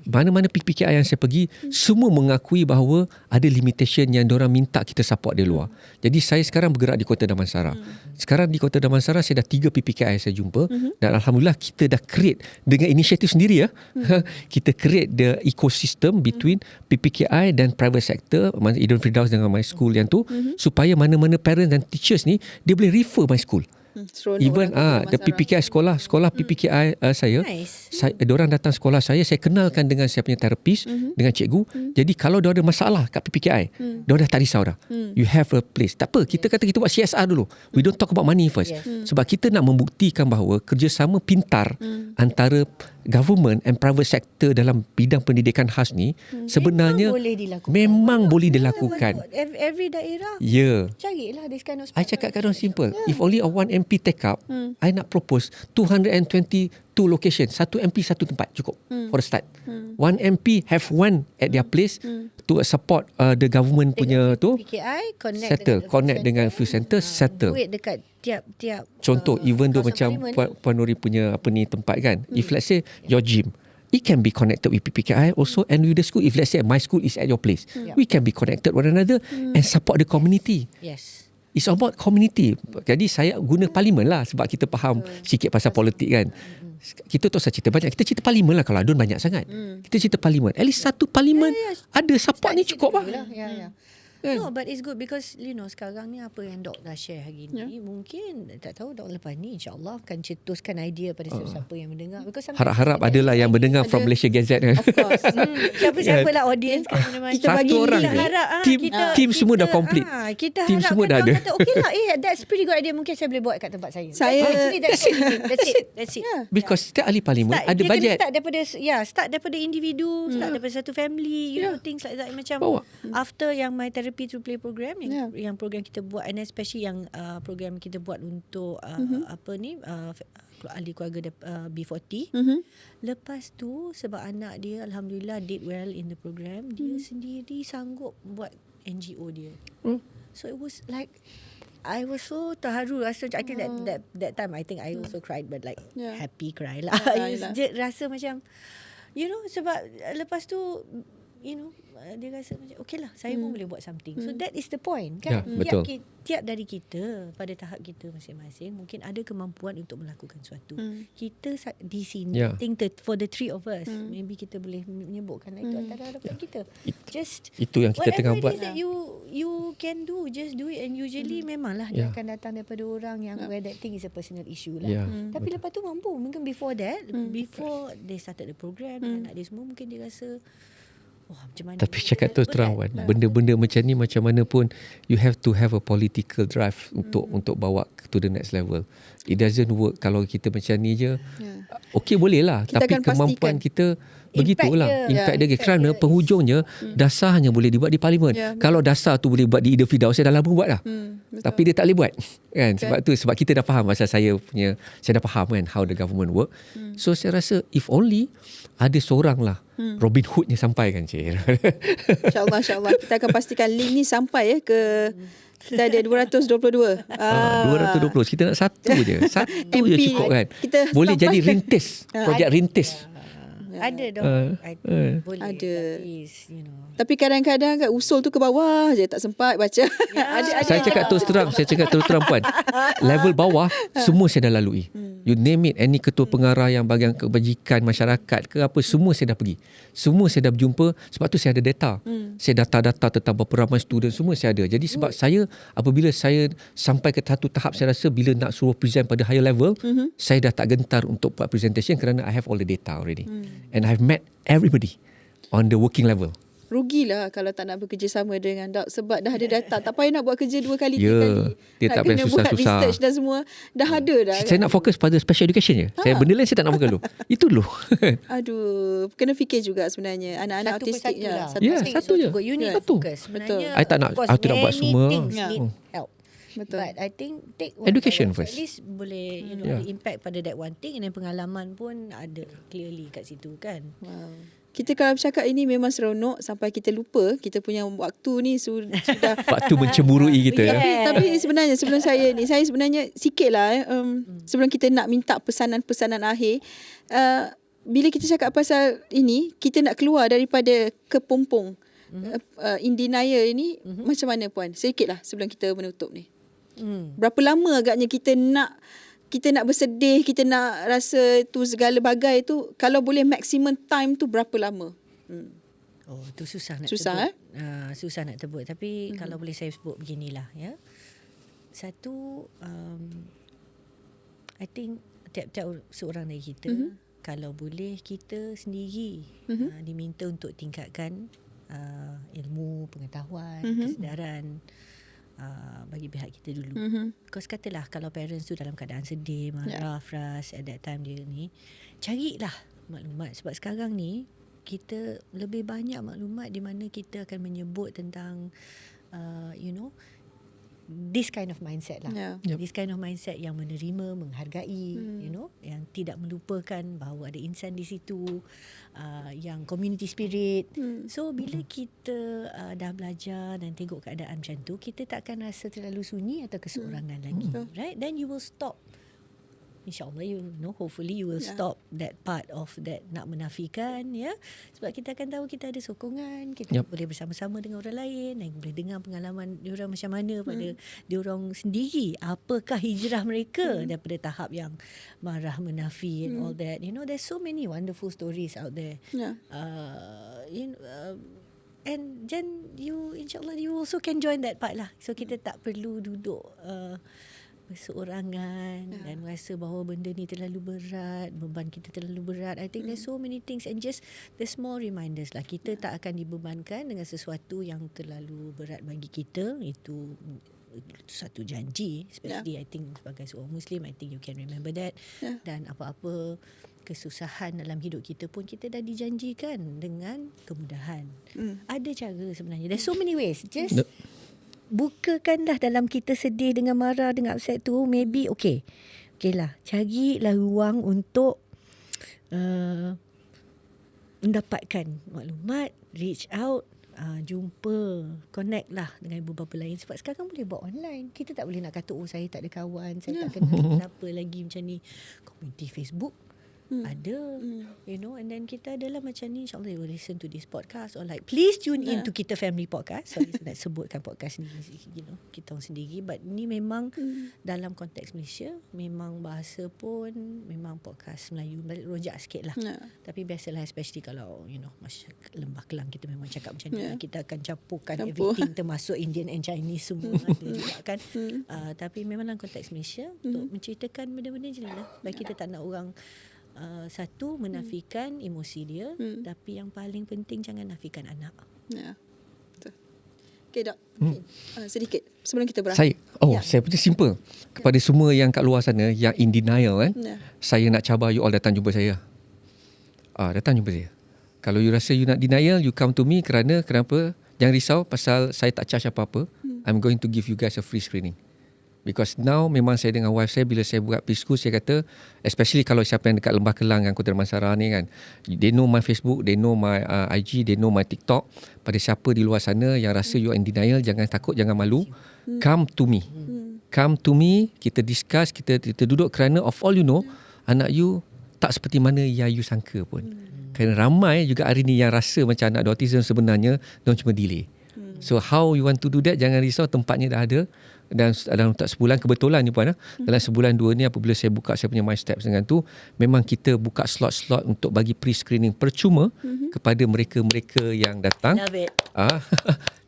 Mana-mana PPKI yang saya pergi, semua mengakui bahawa ada limitation yang diorang minta kita support dari luar. Jadi saya sekarang bergerak di Kota Damansara. Sekarang di Kota Damansara saya dah 3 PPKI saya jumpa dan alhamdulillah kita dah create dengan inisiatif sendiri kita create the ecosystem between PPKI dan private sector, Eden Firdaus dengan my school yang tu, supaya mana-mana parents dan teachers ni dia boleh refer my school. Even the PPKI sekolah PPKI saya, diorang datang sekolah saya kenalkan dengan saya punya terapis, dengan cikgu. Jadi kalau dia ada masalah kat PPKI, dia dah tak risau dah. You have a place. Tak apa, kita kata kita buat CSR dulu. We don't talk about money first. Sebab kita nak membuktikan bahawa kerjasama pintar antara government and private sector dalam bidang pendidikan khas ni sebenarnya memang boleh dilakukan. Every daerah. Carilah this kind of I cakap kat orang simple. If only a one MP take up, I nak propose 222 location. Satu MP satu tempat cukup for a start. One MP have one at their place to support the government punya tu. PKI connect dengan few center, settle. Duit dekat tiap Contoh, even though macam Puan Nuri punya tempat kan. If let's say your gym, it can be connected with PPKI also and with the school. If let's say my school is at your place, we can be connected one another and support the community. Yes. It's about community. Jadi saya guna parlimen lah sebab kita faham sikit pasal politik kan. Kita tak usah cerita banyak. Kita cerita parlimen lah kalau adun banyak sangat. Kita cerita parlimen. At least satu parlimen ada support ni cukup lah. No, but it's good because sekarang ni apa yang Dok dah share hari ni, mungkin tak tahu Dok lepas ni insyaAllah akan cetuskan idea pada siapa yang mendengar. Harap-harap adalah yang mendengar from Malaysia Gazette kan. Of course. Siapa-siapa lah audience kan. Kita bagi satu orang link. Team semua dah complete. Kita Team semua dah ada. kata okay lah, that's pretty good idea. Mungkin saya boleh buat kat tempat saya. Actually that's it. Because setiap ahli parlimen ada dia bajet. Start daripada individu, start daripada satu family, things like that. Macam after yang My Therapy to Play program yang program kita buat, and especially yang program kita buat untuk ahli keluarga B40. Lepas tu sebab anak dia alhamdulillah did well in the program, dia sendiri sanggup buat NGO dia. So it was like I was so terharu rasa. I think that time I think I also cried, but like happy cry lah. Rasa macam sebab lepas tu dia rasa macam okay lah, saya pun boleh buat something. So that is the point kan. Tiap dari kita pada tahap kita masing-masing mungkin ada kemampuan untuk melakukan sesuatu. Kita di sini think for the three of us, maybe kita boleh menyebutkan itu antara harapan kita. Just itu yang kita tengah buat. Whatever it is that you can do, just do it. And usually memanglah dia akan datang daripada orang yang where that thing is a personal issue lah. Tapi lepas tu mampu. Mungkin before that, before they started the program, anak dia semua mungkin dia rasa macam mana. Tapi cakap terus terang Wan, benda-benda macam ni macam mana pun you have to have a political drive untuk bawa to the next level. It doesn't work kalau kita macam ni je. Okay boleh lah, tapi kemampuan kita begitulah. Impact dia kerana penghujungnya dasar hanya boleh dibuat di parlimen. Kalau dasar tu boleh buat di Eden Firdaus, saya dah lama buat dah. Tapi dia tak boleh buat kan. Sebab kita dah faham pasal saya dah faham kan how the government work. So saya rasa if only ada seorang lah Robin Hood-nya sampai kan cik. InsyaAllah kita akan pastikan link ni sampai ke kita ada 222. 220. Kita nak satu je. Satu je cukup kan. Boleh jadi rintis. Projek rintis. Ada dong. Boleh. Ada. Is, Tapi kadang-kadang kat usul tu ke bawah je tak sempat baca. Saya cakap terus terang puan. Level bawah semua saya dah lalui. You name it, any ketua pengarah yang bahagian kebajikan masyarakat ke apa, semua saya dah pergi. Semua saya dah berjumpa. Sebab tu saya ada data. Saya data tentang berapa ramai student, semua saya ada. Jadi sebab saya, apabila saya sampai ke satu tahap, saya rasa bila nak suruh present pada higher level, saya dah tak gentar untuk buat presentation kerana I have all the data already. And I've met everybody on the working level. Rugilah kalau tak nak bekerjasama dengan Daud sebab dah ada data. Tak payah nak buat kerja 2 kali, 3 Ya, kali. dia Nak tak payah kena buat susah-susah. research dan semua. Dah ada dah. Saya nak fokus pada special education je. Saya benda lain saya tak nak fokus dulu. Itu dulu. Aduh, kena fikir juga sebenarnya. Anak-anak Satu autistik persatu ya. lah. Ya, I think satu je. You need Satu. focus. Sebenarnya, I tak nak- of course, I tidak buat many semua. things Ya. need help. Betul. But I think take Education one, first. At least boleh Yeah. ada impact pada that one thing, and then pengalaman pun ada clearly kat situ kan. Wow. Kita kalau bercakap ini memang seronok sampai kita lupa kita punya waktu ni sudah Waktu mencemburui kita. Tapi sebenarnya sebelum saya sebenarnya sikit lah sebelum kita nak minta pesanan-pesanan akhir, bila kita cakap pasal ini, kita nak keluar daripada kepompong in denial ini, macam mana Puan? Sedikit lah sebelum kita menutup ni. Berapa lama agaknya kita nak bersedih, kita nak rasa tu segala bagai tu, kalau boleh maximum time tu berapa lama? Oh, tu susah nak Susah, tebuk. Susah nak tebuk. Tapi kalau boleh saya sebut beginilah ya. Satu, I think tiap-tiap seorang dari kita, kalau boleh kita sendiri diminta untuk tingkatkan ilmu, pengetahuan, kesedaran bagi pihak kita dulu. Because katalah kalau parents tu dalam keadaan sedih, marah, frust, at that time dia ni, carilah maklumat. Sebab sekarang ni kita lebih banyak maklumat di mana kita akan menyebut tentang this kind of mindset lah. Yeah. This kind of mindset yang menerima, menghargai, yang tidak melupakan bahawa ada insan di situ, yang community spirit. So bila kita dah belajar dan tengok keadaan macam tu, kita tak akan rasa terlalu sunyi atau keseorangan lagi. Right? Then you will stop. InsyaAllah hopefully you will stop that part of that nak menafikan, ya. Sebab kita akan tahu kita ada sokongan, kita boleh bersama-sama dengan orang lain dan boleh dengar pengalaman diorang macam mana pada diorang sendiri. Apakah hijrah mereka daripada tahap yang marah, menafi and all that. There's so many wonderful stories out there. And then insyaAllah you also can join that part lah. So kita tak perlu duduk berseorangan dan rasa bahawa benda ni terlalu berat, beban kita terlalu berat. I think there's so many things, and just the small reminders lah. Kita tak akan dibebankan dengan sesuatu yang terlalu berat bagi kita. Itu satu janji, especially I think sebagai seorang Muslim, I think you can remember that. Dan apa-apa kesusahan dalam hidup kita pun kita dah dijanjikan dengan kemudahan. Ada cara sebenarnya. There's so many ways. Just bukakanlah dalam kita sedih dengan marah dengan upset tu, maybe okay lah, carilah ruang untuk mendapatkan maklumat, reach out, jumpa, connect lah dengan ibu bapa lain. Sebab sekarang boleh buat online. Kita tak boleh nak kata saya tak ada kawan, saya tak kenal siapa lagi macam ni. Community Facebook ada, and then kita adalah macam ni, insyaAllah you will listen to this podcast, or like please tune in to Kita Family Podcast. Sorry saya nak sebutkan podcast ni, kita orang sendiri, but ni memang dalam konteks Malaysia, memang bahasa pun memang podcast Melayu, balik rojak sikit lah. Tapi biasalah, especially kalau masyarakat Lembah Kelang, kita memang cakap macam ni, kita akan campurkan everything, termasuk Indian and Chinese semua ada juga kan. Tapi memang dalam konteks Malaysia, untuk menceritakan benda-benda je lah. Bagi kita tak nak orang satu menafikan emosi dia, tapi yang paling penting jangan nafikan anak. Betul. Okay, Dok. Sedikit sebelum kita berakhir. Saya punya simple. Kepada semua yang kat luar sana yang in denial kan, saya nak cabar you all datang jumpa saya. Datang jumpa saya. Kalau you rasa you nak denial, you come to me. Kenapa? Jangan risau pasal saya tak charge apa-apa. I'm going to give you guys a free screening. Because now memang saya dengan wife saya, bila saya buat preschool, saya kata, especially kalau siapa yang dekat Lembah Kelang kan, Kota Damansara ni kan, they know my Facebook, they know my IG, they know my TikTok. Pada siapa di luar sana yang rasa you are in denial, jangan takut, jangan malu. Come to me. Come to me, kita discuss, kita duduk, kerana of all you know, anak you tak seperti mana yang you sangka pun. Kerana ramai juga hari ni yang rasa macam anak autism sebenarnya, diorang cuma delay. So how you want to do that, jangan risau, tempatnya dah ada. Dan dalam tak sebulan, kebetulan ni Puan, dalam sebulan dua ni apabila saya buka saya punya My Steps dengan tu, memang kita buka slot-slot untuk bagi pre-screening percuma kepada mereka-mereka yang datang. Love it.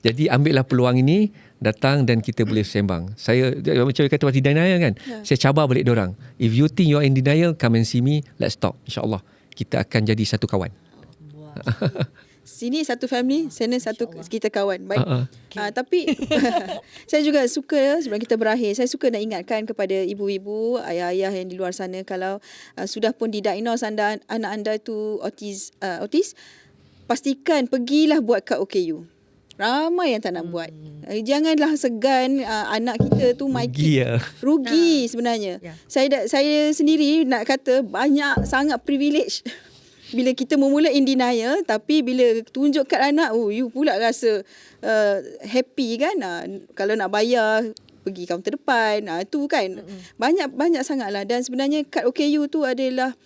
Jadi ambillah peluang ini, datang dan kita boleh sembang. Saya macam kata waktu denial kan, saya cabar balik diorang. If you think you are in denial, come and see me, let's talk. InsyaAllah kita akan jadi satu kawan. Sini satu family, sana satu kita kawan. Baik. Tapi saya juga suka sebelum kita berakhir, saya suka nak ingatkan kepada ibu-ibu, ayah-ayah yang di luar sana, kalau sudah pun didiagnose anak anda itu autis, pastikan pergilah buat kad OKU. Ramai yang tak nak buat. Janganlah segan anak kita tu rugi sebenarnya. Saya sendiri nak kata banyak sangat privilege. Bila kita memula in denial, tapi bila tunjuk kad anak, you pula rasa happy kan. Kalau nak bayar, pergi kaunter depan, tu kan. Banyak sangatlah. Dan sebenarnya kad OKU tu adalah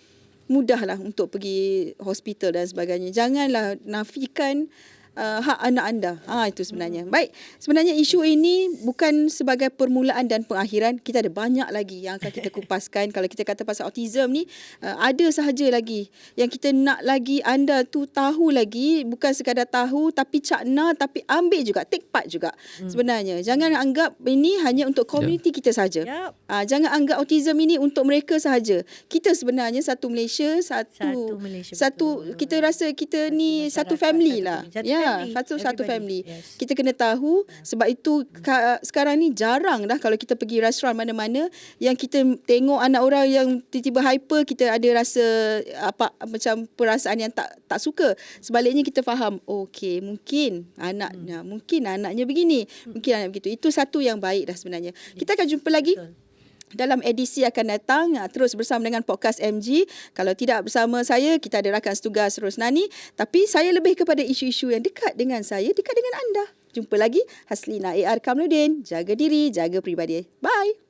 mudahlah untuk pergi hospital dan sebagainya. Janganlah nafikan hak anak anda. Itu sebenarnya. Baik, sebenarnya isu ini bukan sebagai permulaan dan pengakhiran. Kita ada banyak lagi yang akan kita kupaskan. Kalau kita kata pasal autism ni, ada sahaja lagi yang kita nak lagi anda tu tahu lagi. Bukan sekadar tahu, tapi cakna, tapi ambil juga, take part juga. Sebenarnya, jangan anggap ini hanya untuk komuniti kita saja. Jangan anggap autism ini untuk mereka sahaja. Kita sebenarnya satu Malaysia, satu kita rasa kita ni satu family lah. Satu family. Yes. Kita kena tahu, sebab itu sekarang ni jarang dah kalau kita pergi restoran mana-mana yang kita tengok anak orang yang tiba-tiba hyper, kita ada rasa macam perasaan yang tak suka. Sebaliknya kita faham, okey, mungkin anaknya begini, mungkin anak begitu. Itu satu yang baik dah sebenarnya. Kita akan jumpa lagi dalam edisi akan datang, terus bersama dengan Podcast MG. Kalau tidak bersama saya, kita ada rakan setugas Rosnani. Tapi saya lebih kepada isu-isu yang dekat dengan saya, dekat dengan anda. Jumpa lagi. Haslina A.R. Kamluddin. Jaga diri, jaga peribadi. Bye.